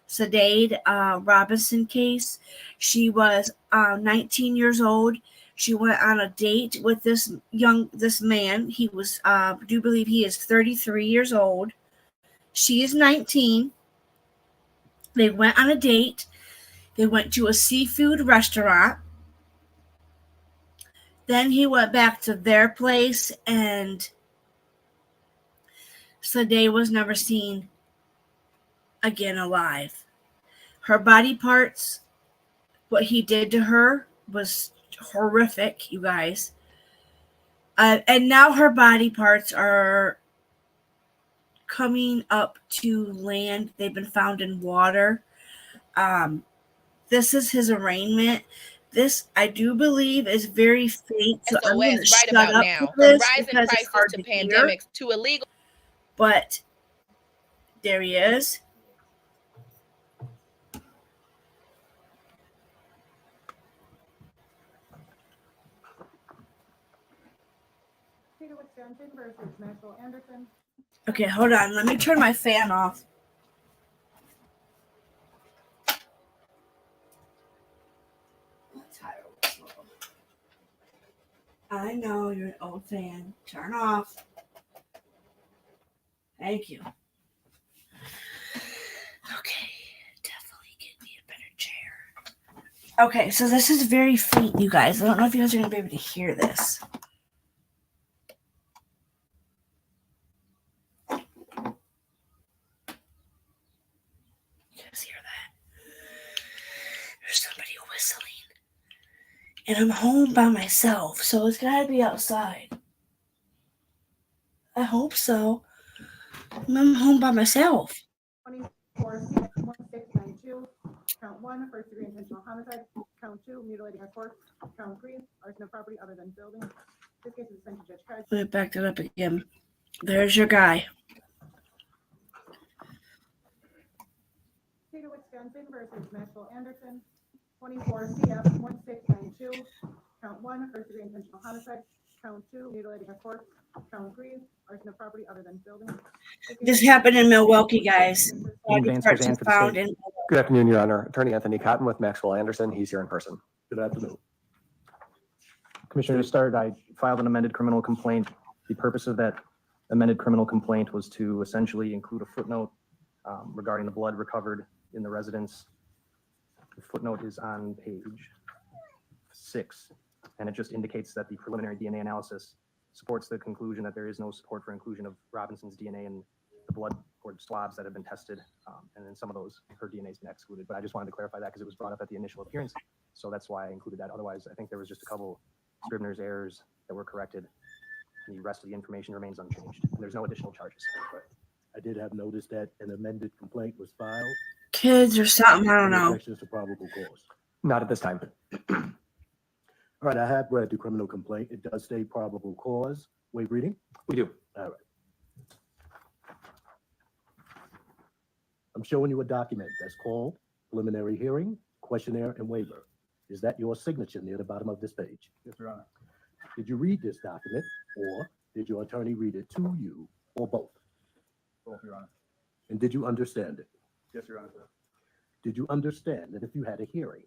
Sade Robinson case. She was 19 years old. She went on a date with this man. He was, do believe he is 33 years old. She is 19. They went on a date. They went to a seafood restaurant. Then he went back to their place, and Sade was never seen again alive. Her body parts, what he did to her was horrific, you guys. And now her body parts are coming up to land. They've been found in water. This is his arraignment. This, I do believe, is very faint. So I'm going to shut up for this because it's hard to hear. But there he is. Okay, hold on. Let me turn my fan off. I know you're an old fan. Turn off. Thank you. Okay, definitely get me a better chair. Okay, so this is very faint, you guys. I don't know if you guys are going to be able to hear this. You guys hear that? There's somebody whistling. And I'm home by myself, so it's got to be outside. I hope so. I'm home by myself. 24-1692, count 1, first-degree intentional homicide, count 2, mutilating a corpse, count 3, arson of property other than building. This case is sent to Judge Craig. Let me back that up again. There's your guy. State of Wisconsin versus Maxwell Anderson, 24 CF 1692, count 1, first-degree intentional homicide, count 2, mutilating a corpse, count 3, arson of property other than building. This happened in Milwaukee, guys. Body parts Suzanne were for the found state. in. Good afternoon, Your Honor. Attorney Anthony Cotton with Maxwell Anderson. He's here in person. Good afternoon. Commissioner, to start, I filed an amended criminal complaint. The purpose of that amended criminal complaint was to essentially include a footnote regarding the blood recovered in the residence. The footnote is on page 6, and it just indicates that the preliminary DNA analysis supports the conclusion that there is no support for inclusion of Robinson's DNA in the blood or swabs that have been tested, and then some of those, her DNA has been excluded. But I just wanted to clarify that because it was brought up at the initial appearance, so that's why I included that. Otherwise, I think there was just a couple Scribner's errors that were corrected, and the rest of the information remains unchanged. And there's no additional charges. I did have noticed that an amended complaint was filed. Kids or something, I don't Any know. objections to probable cause? Not at this time. All right, I have read the criminal complaint. It does state probable cause. Wait, reading? We do. All right. I'm showing you a document that's called preliminary hearing, questionnaire, and waiver. Is that your signature near the bottom of this page? Yes, Your Honor. Did you read this document, or did your attorney read it to you, or both? Both, Your Honor. And did you understand it? Yes, Your Honor. Did you understand that if you had a hearing,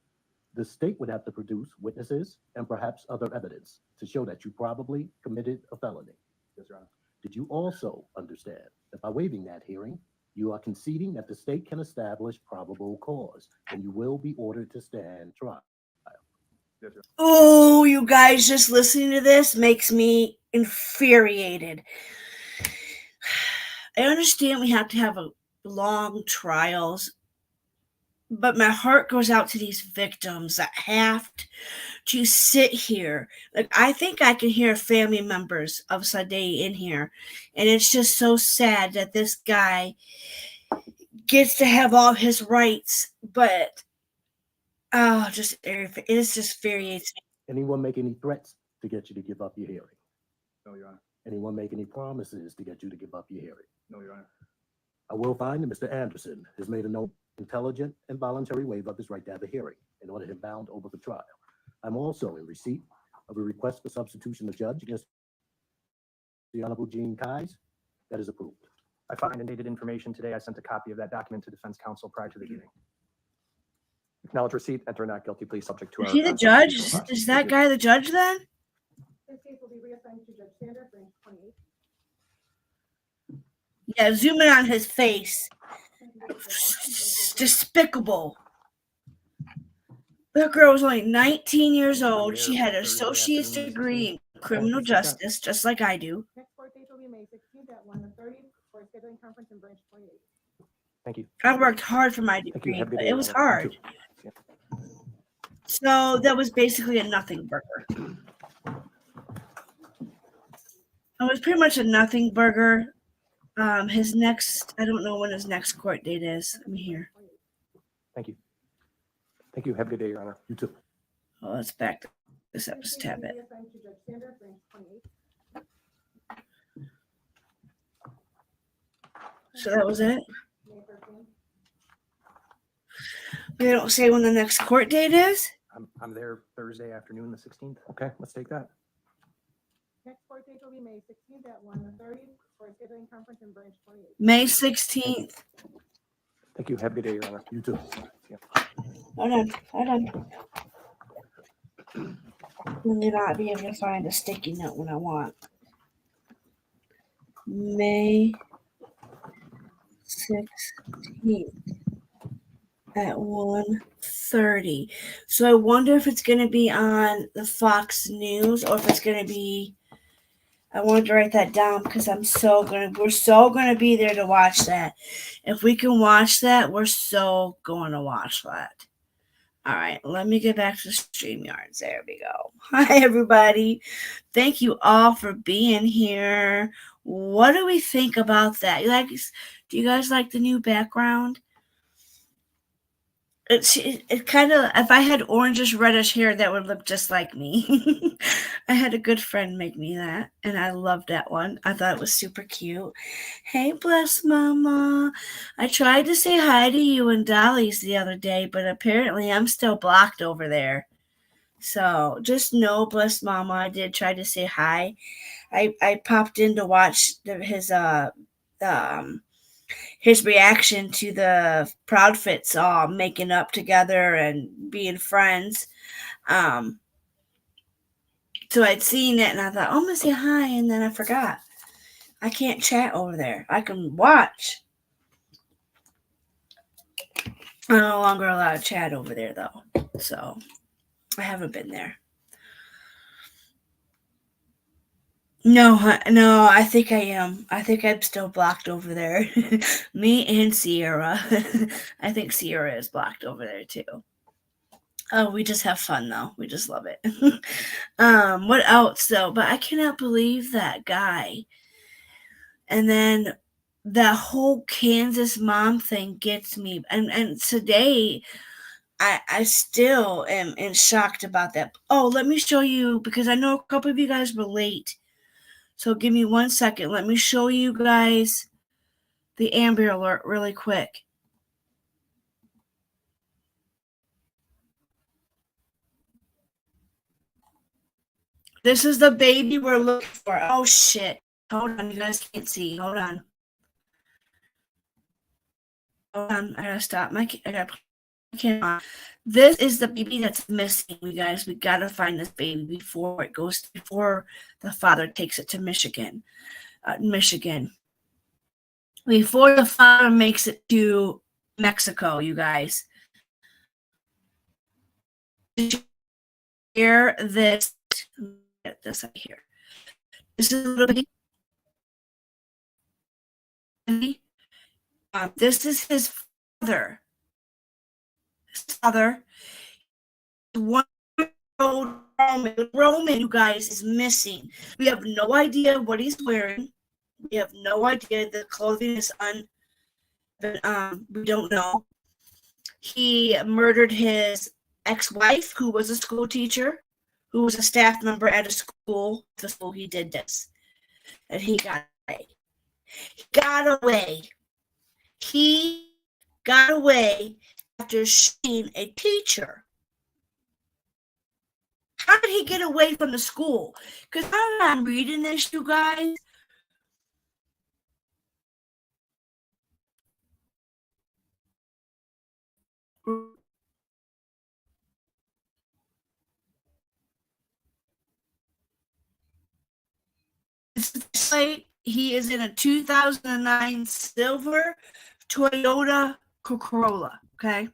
the state would have to produce witnesses and perhaps other evidence to show that you probably committed a felony? Yes, Your Honor. Did you also understand that by waiving that hearing, you are conceding that the state can establish probable cause and you will be ordered to stand trial? Yes, Your Honor. Oh, you guys, just listening to this makes me infuriated. I understand we have to have long trials, but my heart goes out to these victims that have to sit here. Like, I think I can hear family members of Sade in here, and it's just so sad that this guy gets to have all his rights, but it is just infuriates me. Anyone make any threats to get you to give up your hearing? No, Your Honor. Anyone make any promises to get you to give up your hearing? No, Your Honor. I will find that Mr. Anderson has made a no intelligent and voluntary waiver of his right to have a hearing in order to him bound over for trial. I'm also in receipt of a request for substitution of judge against the Honorable Gene Keyes. That is approved. I find and dated information today. I sent a copy of that document to defense counsel prior to the hearing. Acknowledge receipt, enter not guilty plea subject to Is our. he the judge? Is that guy the judge then? This case will be reassigned to Judge Sanders, branch 28. Yeah, zoom in on his face. Despicable. That girl was only 19 years old. She had an associate's degree in criminal justice, just like I do. Next court date will be May 16th at 1:30 for a scheduling conference in branch 28. Thank you. I worked hard for my Thank you. degree, Have a good but day, it was Your Honor. hard. You So that was basically a nothing burger. It was pretty much a nothing burger. His next, I don't know when his next court date is. Let me hear. Thank you. Thank you. Have a good day, Your Honor. You too. Oh, let's back this up just a tad bit. Reassigned to Judge Sanders, branch 28. So that was it. May 13th. They don't say when the next court date is. I'm there Thursday afternoon, the 16th. Okay, let's take that. Next court date will be May 16th at 1:30 for a scheduling conference in branch 28. May 16th. Thank you. Have a good day, Your Honor. You too. Hold on. Let me not be able to find a sticky note when I want. May 16th at 1:30. So I wonder if it's going to be on the Fox News or if it's going to be. I wanted to write that down because we're so going to be there to watch that. If we can watch that, we're so going to watch that. All right, let me get back to the StreamYards. There we go. Hi, everybody. Thank you all for being here. What do we think about that? Do you guys like the new background? It kind of, if I had orangish reddish hair, that would look just like me. I had a good friend make me that, and I loved that one. I thought it was super cute. Hey, bless mama. I tried to say hi to you and Dolly's the other day, but apparently I'm still blocked over there. So just know, bless mama, I did try to say hi. I popped in to watch his reaction to the Proudfits all making up together and being friends. So I'd seen it and I thought, oh, I'm going to say hi. And then I forgot. I can't chat over there. I can watch. I'm no longer allowed to chat over there, though. So I haven't been there. No, I think I am. I think I'm still blocked over there. Me and Sierra. I think Sierra is blocked over there too. Oh, we just have fun though. We just love it. What else though? But I cannot believe that guy. And then that whole Kansas mom thing gets me. And today I still am shocked about that. Oh, let me show you because I know a couple of you guys were late. So give me 1 second. Let me show you guys the Amber Alert really quick. This is the baby we're looking for. Oh, shit. Hold on. You guys can't see. Hold on. Hold on. I gotta stop. I gotta put my camera on. This is the baby that's missing, you guys. We gotta find this baby before the father takes it to Michigan. Before the father makes it to Mexico, you guys. Did you hear this? Get this up here. This is a little baby. This is his father. father. 1-year-old Roman, you guys, is missing. We have no idea what he's wearing. We have no idea. The clothing is we don't know. He murdered his ex-wife, who was a school teacher, who was a staff member at a school. The school he did this, and he got away. He got away. He got away after shooting a teacher. How did he get away from the school? Because I'm reading this, you guys. He is in a 2009 silver Toyota Corolla. Okay.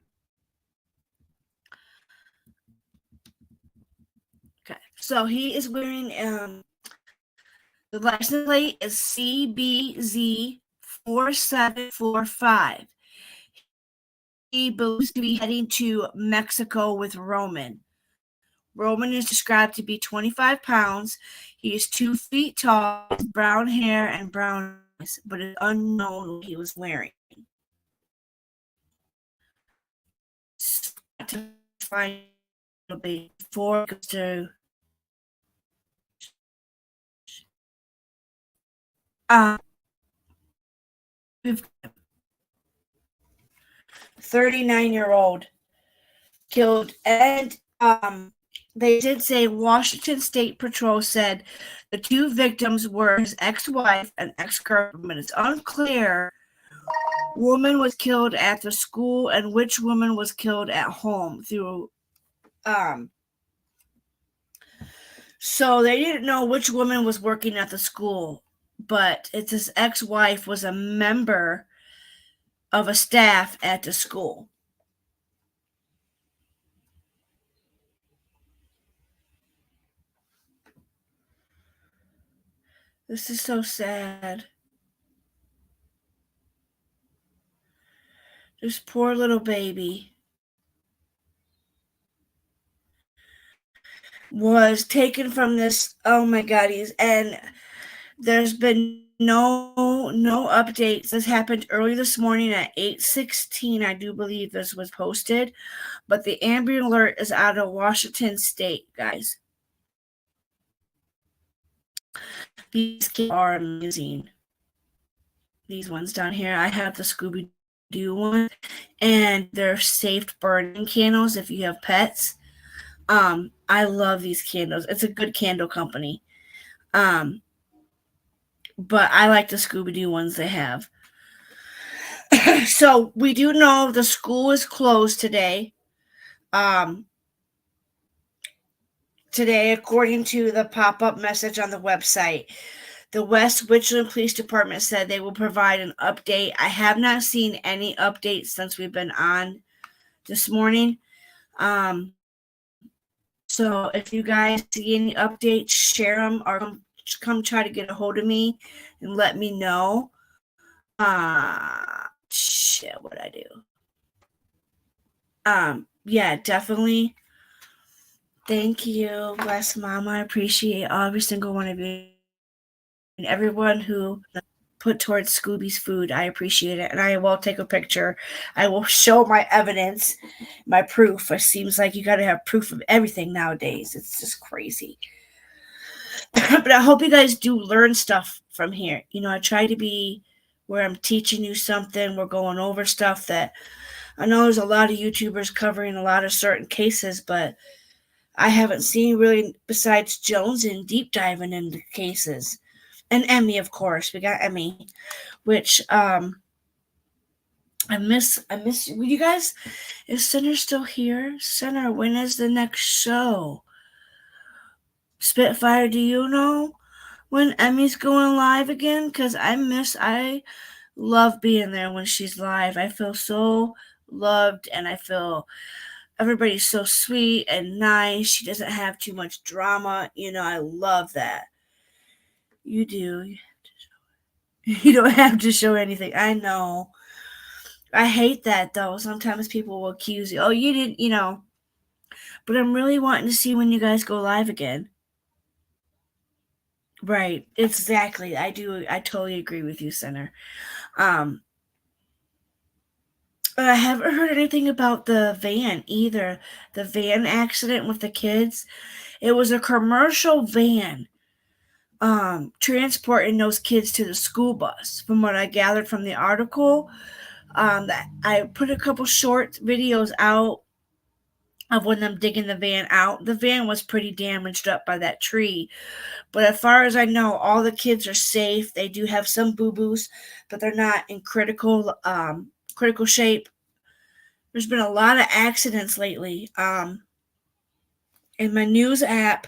Okay. So he is wearing the license plate is CBZ4745. He believes to be heading to Mexico with Roman. Roman is described to be 25 pounds. He is 2 feet tall, brown hair and brown eyes, but it's unknown what he was wearing. To find before it goes to 39-year-old killed, and they did say Washington State Patrol said the 2 victims were his ex-wife and ex-girlfriend. It's unclear woman was killed at the school and which woman was killed at home through so they didn't know which woman was working at the school, but it's his ex-wife was a member of a staff at the school. This is so sad. This poor little baby was taken from this. Oh my God, and there's been no updates. This happened early this morning at 8:16. I do believe this was posted, but the Amber Alert is out of Washington State, guys. These kids are amazing. These ones down here, I have the Scooby-Doo one, and they're safe burning candles if you have pets. I love these candles. It's a good candle company. But I like the Scooby-Doo ones they have. So we do know the school is closed today. Today, according to the pop-up message on the website, the West Richland Police Department said they will provide an update. I have not seen any updates since we've been on this morning. So if you guys see any updates, share them or come try to get a hold of me and let me know. Shit, what I do. Yeah, definitely. Thank you. Bless Mama. I appreciate every single one of you and everyone who put towards Scooby's food. I appreciate it. And I will take a picture. I will show my evidence, my proof. It seems like you got to have proof of everything nowadays. It's just crazy. But I hope you guys do learn stuff from here. You know, I try to be where I'm teaching you something. We're going over stuff that I know there's a lot of YouTubers covering a lot of certain cases, but I haven't seen really, besides Jones, and deep diving into cases. And Emmy, of course. We got Emmy, which I miss you guys. Is Center still here? Center, when is the next show? Spitfire, do you know when Emmy's going live again? Because I love being there when she's live. I feel so loved, and I feel everybody's so sweet and nice. She doesn't have too much drama. You know, I love that. You do. You don't have to show anything. I know. I hate that though. Sometimes people will accuse you, oh, you didn't, but I'm really wanting to see when you guys go live again. Right. Exactly. I totally agree with you, Center. I haven't heard anything about the van either. The van accident with the kids. It was a commercial van transporting those kids to the school bus, from what I gathered from the article. That I put a couple short videos out of when them digging the van out. The van was pretty damaged up by that tree, but as far as I know, all the kids are safe. They do have some boo-boos, but they're not in critical shape. There's been a lot of accidents lately. In my news app,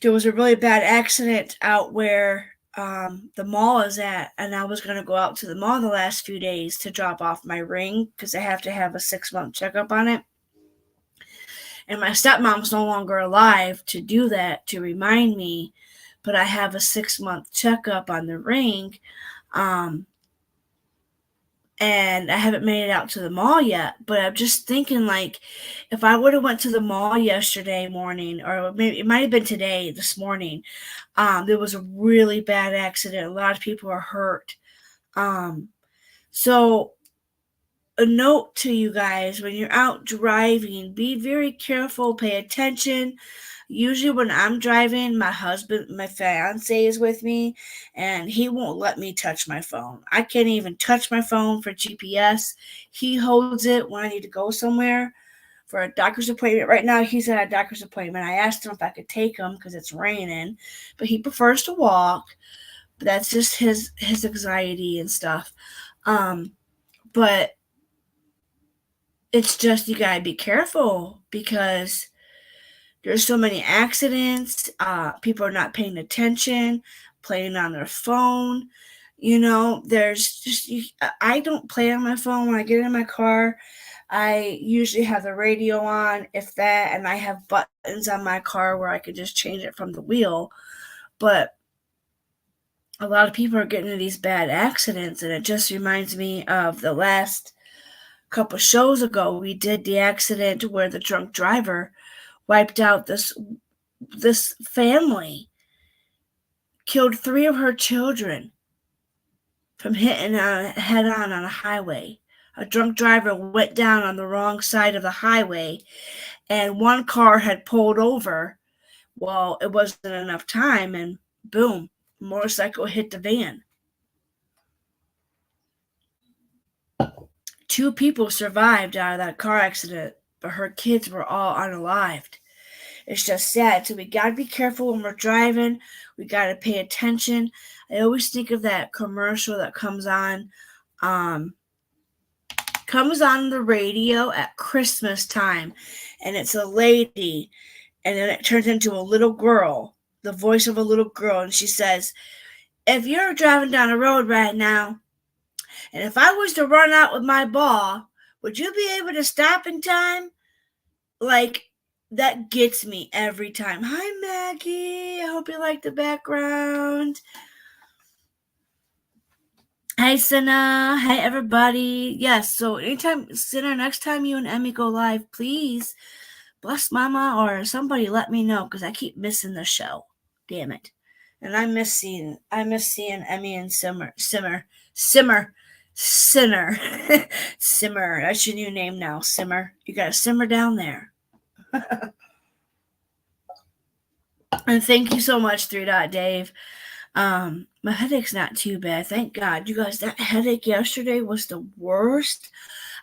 there was a really bad accident out where the mall is at, and I was going to go out to the mall the last few days to drop off my ring because I have to have a 6-month checkup on it. And my stepmom's no longer alive to do that, to remind me, but I have a 6-month checkup on the ring. And I haven't made it out to the mall yet, but I'm just thinking, like, if I would have went to the mall yesterday morning, or maybe it might have been this morning, there was a really bad accident. A lot of people are hurt. So a note to you guys, when you're out driving, be very careful, pay attention. Usually when I'm driving, my fiance is with me, and he won't let me touch my phone. I can't even touch my phone for GPS. He holds it when I need to go somewhere for a doctor's appointment. Right now, he's at a doctor's appointment. I asked him if I could take him because it's raining, but he prefers to walk. But that's just his anxiety and stuff. But it's just, you gotta be careful because there's so many accidents. People are not paying attention, playing on their phone. There's just, I don't play on my phone when I get in my car. I usually have the radio on, if that, and I have buttons on my car where I could just change it from the wheel. But a lot of people are getting into these bad accidents, and it just reminds me of the last couple shows ago. We did the accident where the drunk driver wiped out this family, killed 3 of her children from hitting head on a highway. A drunk driver went down on the wrong side of the highway, and one car had pulled over. Well, it wasn't enough time, and boom, motorcycle hit the van. 2 people survived out of that car accident, but her kids were all unalived. It's just sad. So we got to be careful when we're driving. We got to pay attention. I always think of that commercial that comes on the radio at Christmas time, and it's a lady, and then it turns into a little girl, the voice of a little girl, and she says, if you're driving down the road right now, and if I was to run out with my ball, would you be able to stop in time? Like, that gets me every time. Hi, Maggie. I hope you like the background. Hi, Senna. Hi, everybody. Yes, so anytime, Senna, next time you and Emmy go live, please bless Mama or somebody let me know, because I keep missing the show. Damn it. And I miss seeing Emmy and Simmer. Simmer. That's your new name now, Simmer. You gotta simmer down there. And thank you so much, 3 Dave. My headache's not too bad, thank God. You guys, that headache yesterday was the worst.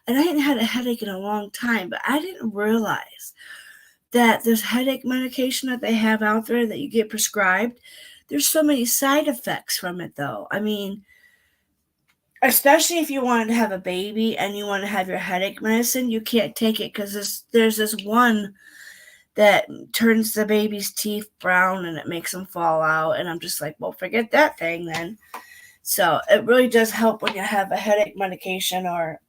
And I hadn't had a headache in a long time, but I didn't realize that there's headache medication that they have out there that you get prescribed. There's so many side effects from it, though. I mean, especially if you wanted to have a baby and you want to have your headache medicine, you can't take it because there's this one that turns the baby's teeth brown and it makes them fall out. And I'm just like, well, forget that thing then. So it really does help when you have a headache medication, or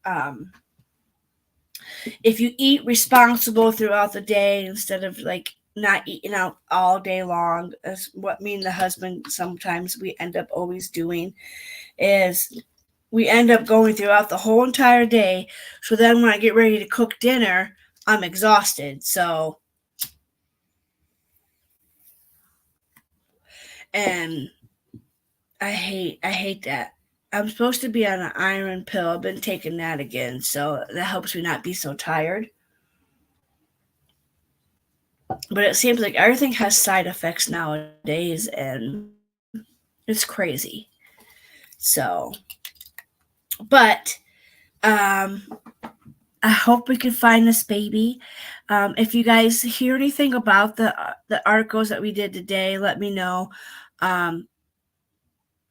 if you eat responsible throughout the day instead of like not eating out all day long. As what me and the husband sometimes we end up always doing is we end up going throughout the whole entire day. So then when I get ready to cook dinner, I'm exhausted. So, and I hate that. I'm supposed to be on an iron pill. I've been taking that again, so that helps me not be so tired. But it seems like everything has side effects nowadays, and it's crazy. So, but I hope we can find this baby. If you guys hear anything about the articles that we did today, let me know.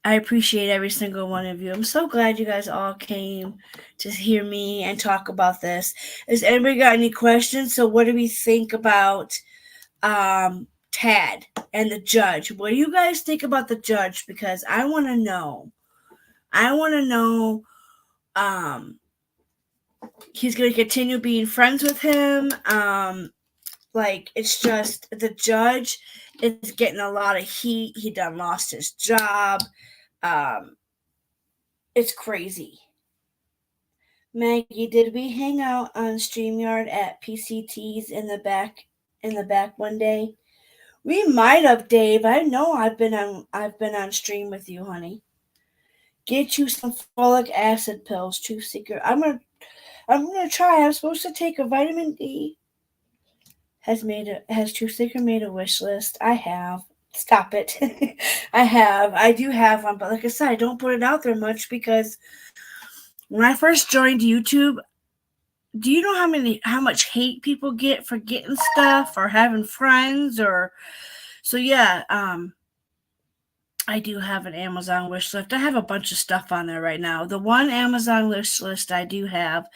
I appreciate every single one of you. I'm so glad you guys all came to hear me and talk about this. Has anybody got any questions? So, what do we think about Tad and the judge? What do you guys think about the judge? Because I want to know. I want to know. He's going to continue being friends with him. Like, it's just the judge is getting a lot of heat. He done lost his job. It's crazy. Maggie, did we hang out on StreamYard at PCT's in the back one day? We might have, Dave. I know I've been on stream with you, honey. Get you some folic acid pills, Truth Seeker. I'm gonna try. I'm supposed to take a vitamin D. Has Truth Seeker made a wish list? I have. Stop it. I have. I do have one, but like I said, I don't put it out there much because when I first joined YouTube, do you know how much hate people get for getting stuff or having friends or so yeah, I do have an Amazon wish list. I have a bunch of stuff on there right now. The one Amazon wish list I do have,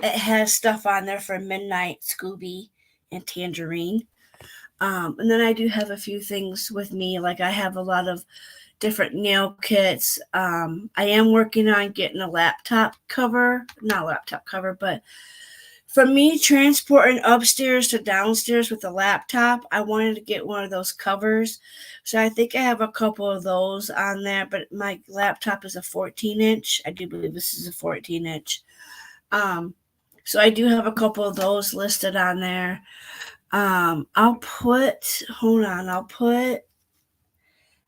it has stuff on there for Midnight, Scooby, and Tangerine. And then I do have a few things with me. Like I have a lot of different nail kits. I am working on getting a laptop cover. Not laptop cover, but for me transporting upstairs to downstairs with a laptop, I wanted to get one of those covers. So I think I have a couple of those on there, but my laptop is a 14-inch. I do believe this is a 14-inch. So I do have a couple of those listed on there. I'll put,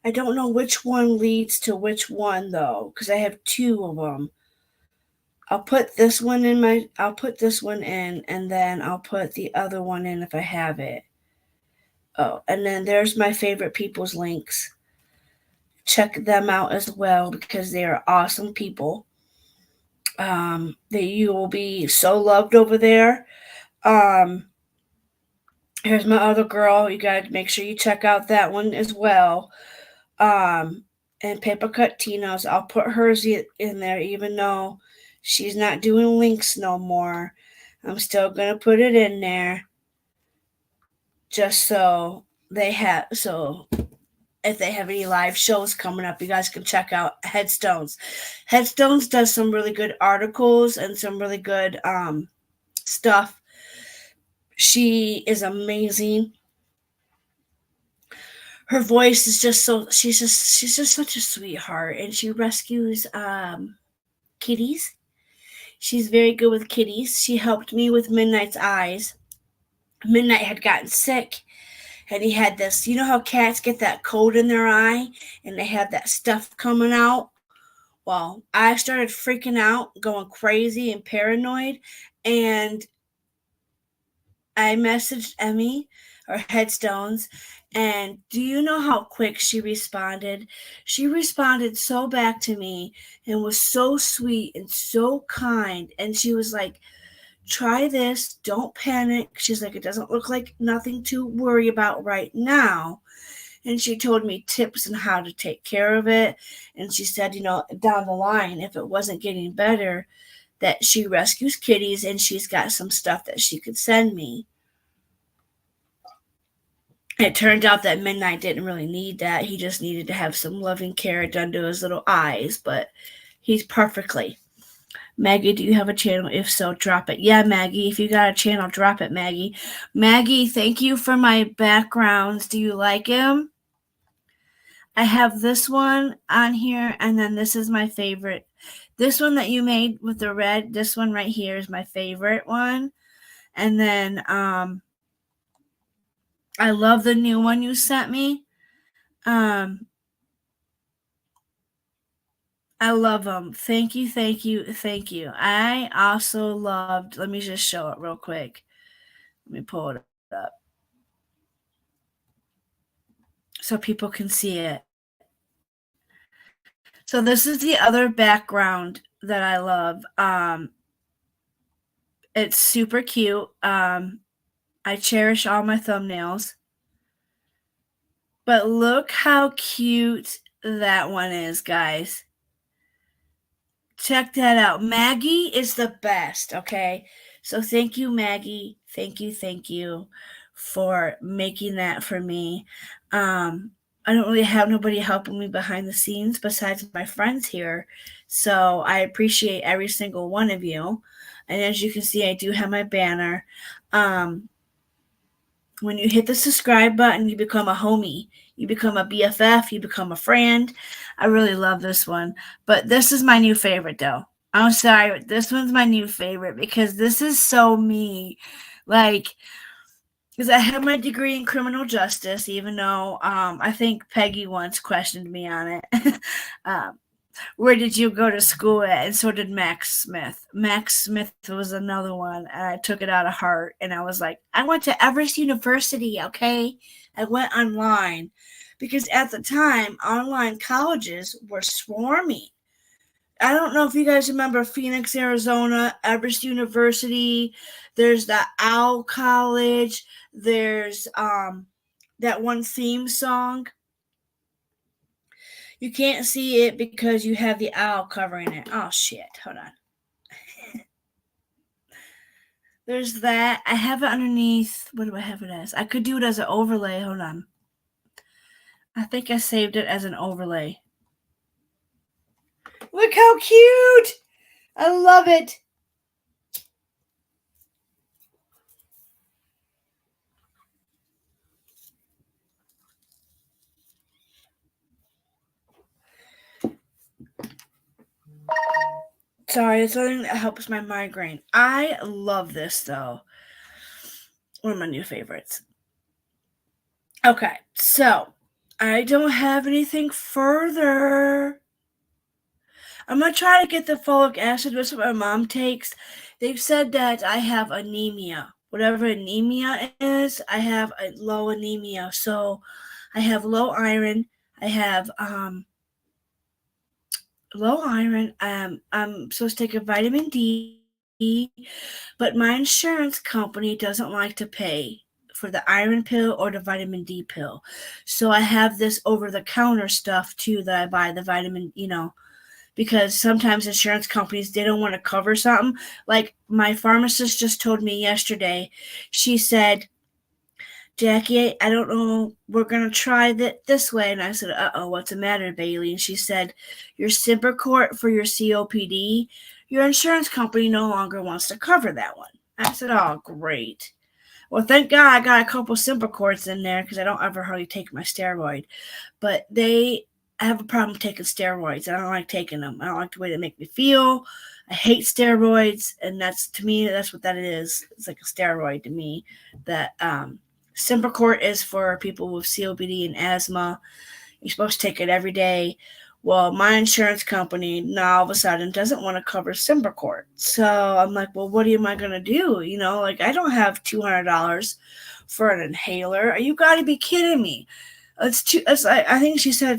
I don't know which one leads to which one though, because I have two of them. I'll put this one in, and then I'll put the other one in if I have it. Oh, and then there's my favorite people's links. Check them out as well because they are awesome people. That you will be so loved over there. Here's my other girl. You gotta make sure you check out that one as well. And Paper Cut Tina's. I'll put hers in there, even though she's not doing links no more. I'm still gonna put it in there, just so if they have any live shows coming up, you guys can check out Headstones. Headstones does some really good articles and some really good stuff. She is amazing. Her voice is just so she's just such a sweetheart, and she rescues kitties. She's very good with kitties. She helped me with Midnight's eyes. Midnight had gotten sick, and he had this, you know how cats get that coat in their eye and they have that stuff coming out? Well, I started freaking out, going crazy and paranoid, and I messaged Emmy or Headstones, and do you know how quick she responded? She responded so back to me and was so sweet and so kind, and she was like, try this, don't panic. She's like, it doesn't look like nothing to worry about right now. And she told me tips on how to take care of it. And she said, down the line, if it wasn't getting better, that she rescues kitties and she's got some stuff that she could send me. It turned out that Midnight didn't really need that. He just needed to have some loving care done to his little eyes, but he's perfectly. Maggie, do you have a channel? If so, drop it. Yeah, Maggie, if you got a channel, drop it, Maggie. Maggie, thank you for my backgrounds. Do you like him? I have this one on here, and then this is my favorite. This one that you made with the red, this one right here is my favorite one. And then I love the new one you sent me. I love them. Thank you, thank you, thank you. I also loved, let me just show it real quick. Let me pull it up so people can see it. So this is the other background that I love. It's super cute. I cherish all my thumbnails. But look how cute that one is, guys. Check that out. Maggie is the best, okay? So thank you, Maggie. Thank you for making that for me. I don't really have nobody helping me behind the scenes besides my friends here. So I appreciate every single one of you. And as you can see, I do have my banner. When you hit the subscribe button, you become a homie. You become a BFF. You become a friend. I really love this one. But this is my new favorite, though. I'm sorry. This one's my new favorite because this is so me. Like, because I have my degree in criminal justice, even though I think Peggy once questioned me on it. Where did you go to school at? And so did Max Smith. Max Smith was another one, and I took it out of heart. And I was like, I went to Everest University, okay? I went online because at the time, online colleges were swarming. I don't know if you guys remember Phoenix, Arizona, Everest University. There's the Owl College. There's that one theme song. You can't see it because you have the owl covering it. Oh, shit. Hold on. There's that. I have it underneath. What do I have it as? I could do it as an overlay. Hold on. I think I saved it as an overlay. Look how cute. I love it. Sorry, it's something that helps my migraine. I love this, though. One of my new favorites. Okay, so I don't have anything further. I'm going to try to get the folic acid, which my mom takes. They've said that I have anemia. Whatever anemia is, I have a low anemia. So I have low iron. I have low iron. I'm supposed to take a vitamin D, but my insurance company doesn't like to pay for the iron pill or the vitamin D pill. So I have this over-the-counter stuff too that I buy, the vitamin, because sometimes insurance companies, they don't want to cover something. Like my pharmacist just told me yesterday, she said, Jackie, I don't know, we're going to try that this way. And I said, uh-oh, what's the matter, Bailey? And she said, your Symbicort for your COPD, your insurance company no longer wants to cover that one. I said, oh, great. Well, thank God I got a couple Symbicorts in there because I don't ever hardly take my steroid. But I have a problem taking steroids. I don't like taking them. I don't like the way they make me feel. I hate steroids, and to me, that's what that is. It's like a steroid to me. That Symbicort is for people with COPD and asthma. You're supposed to take it every day. Well, my insurance company now all of a sudden doesn't want to cover Symbicort. So I'm like, well, what am I going to do? I don't have $200 for an inhaler. You got to be kidding me. I think she said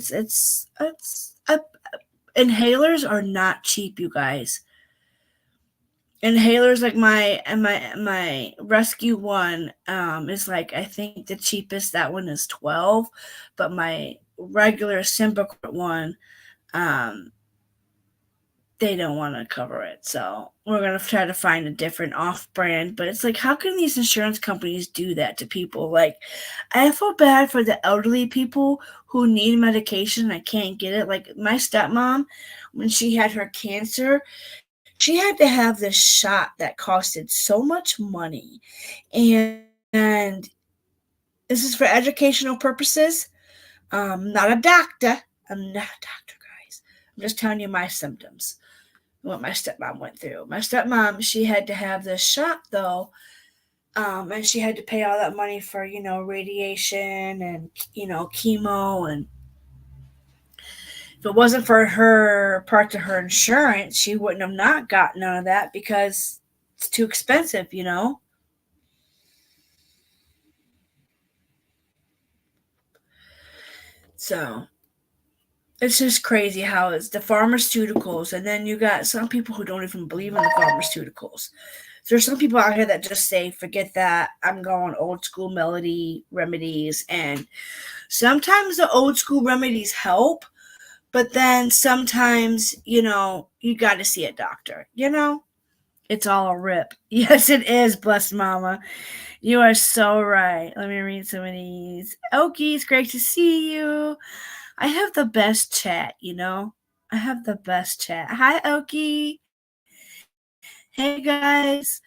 inhalers are not cheap, you guys. Inhalers like my rescue one is like, I think the cheapest, that one is $12, but my regular Symbicort one, they don't want to cover it. So we're going to try to find a different off-brand. But it's like, how can these insurance companies do that to people? Like, I feel bad for the elderly people who need medication and I can't get it. Like my stepmom, when she had her cancer, she had to have this shot that costed so much money. And this is for educational purposes. Not a doctor. I'm not a doctor, guys. I'm just telling you my symptoms, what my stepmom went through. My stepmom, she had to have this shot though, and she had to pay all that money for, radiation and, chemo. And if it wasn't for her part of her insurance, she wouldn't have not got none of that because it's too expensive. So it's just crazy how it's the pharmaceuticals, and then you got some people who don't even believe in the pharmaceuticals. There's some people out here that just say, forget that, I'm going old school melody remedies. And sometimes the old school remedies help, but then sometimes, you got to see a doctor, It's all a rip. Yes, it is, blessed mama. You are so right. Let me read some of these. Okie, it's great to see you. I have the best chat, I have the best chat. Hi, Okie. Hey, guys.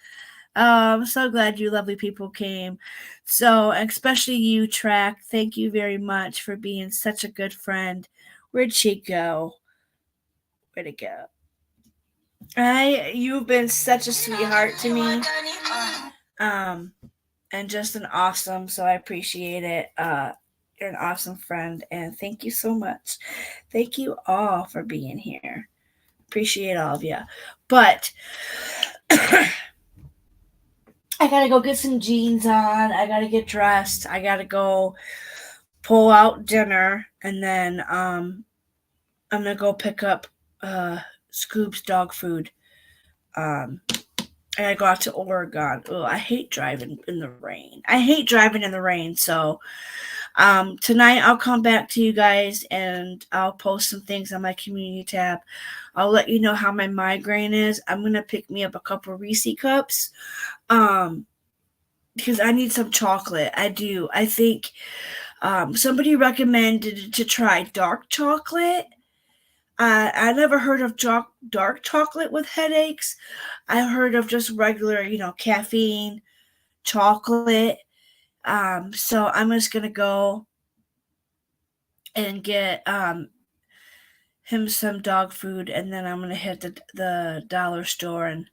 I'm so glad you lovely people came. So, especially you, Track. Thank you very much for being such a good friend. Where'd she go? Where'd it go? You've been such a sweetheart to me. And just an awesome, so I appreciate it. You're an awesome friend, and thank you so much. Thank you all for being here. Appreciate all of you. But I gotta go get some jeans on. I gotta get dressed. I gotta go pull out dinner, and then I'm gonna go pick up Scoop's dog food. And I go out to Oregon. Oh, I hate driving in the rain. So tonight I'll come back to you guys and I'll post some things on my community tab. I'll let you know how my migraine is. I'm gonna pick me up a couple Reese cups. Because I need some chocolate. I do. I think somebody recommended to try dark chocolate. I never heard of dark chocolate with headaches. I heard of just regular, caffeine chocolate. So I'm just gonna go and get him some dog food, and then I'm gonna hit the dollar store and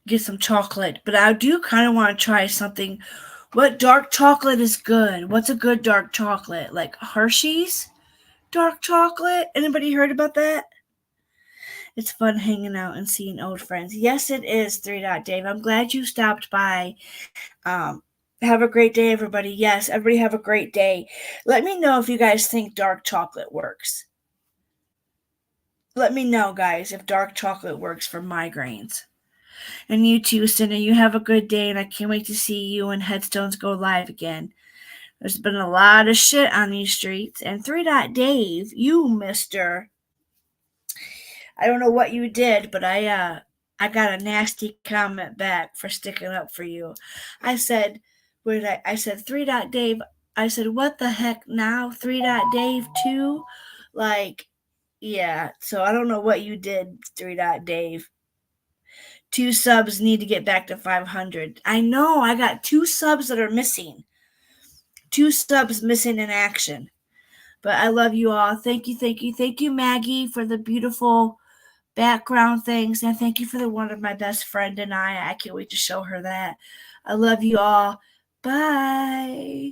get some chocolate. But I do kind of want to try something. What dark chocolate is good? What's a good dark chocolate? Like Hershey's dark chocolate? Anybody heard about that? It's fun hanging out and seeing old friends. Yes, it is, 3 Dave. I'm glad you stopped by. Have a great day, everybody. Yes, everybody have a great day. Let me know if you guys think dark chocolate works. Let me know, guys, if dark chocolate works for migraines. And you too, Cindy. You have a good day, and I can't wait to see you when Headstones go live again. There's been a lot of shit on these streets. And 3 Dave, you mister. I don't know what you did, but I got a nasty comment back for sticking up for you. I said, I said 3 Dave. I said, what the heck now? 3 Dave too? Like, yeah. So I don't know what you did, 3 Dave. 2 subs need to get back to 500. I know, I got 2 subs that are missing. 2 subs missing in action. But I love you all. Thank you, thank you, thank you, Maggie, for the beautiful background things. And thank you for the one of my best friend and I can't wait to show her that. I love you all. Bye.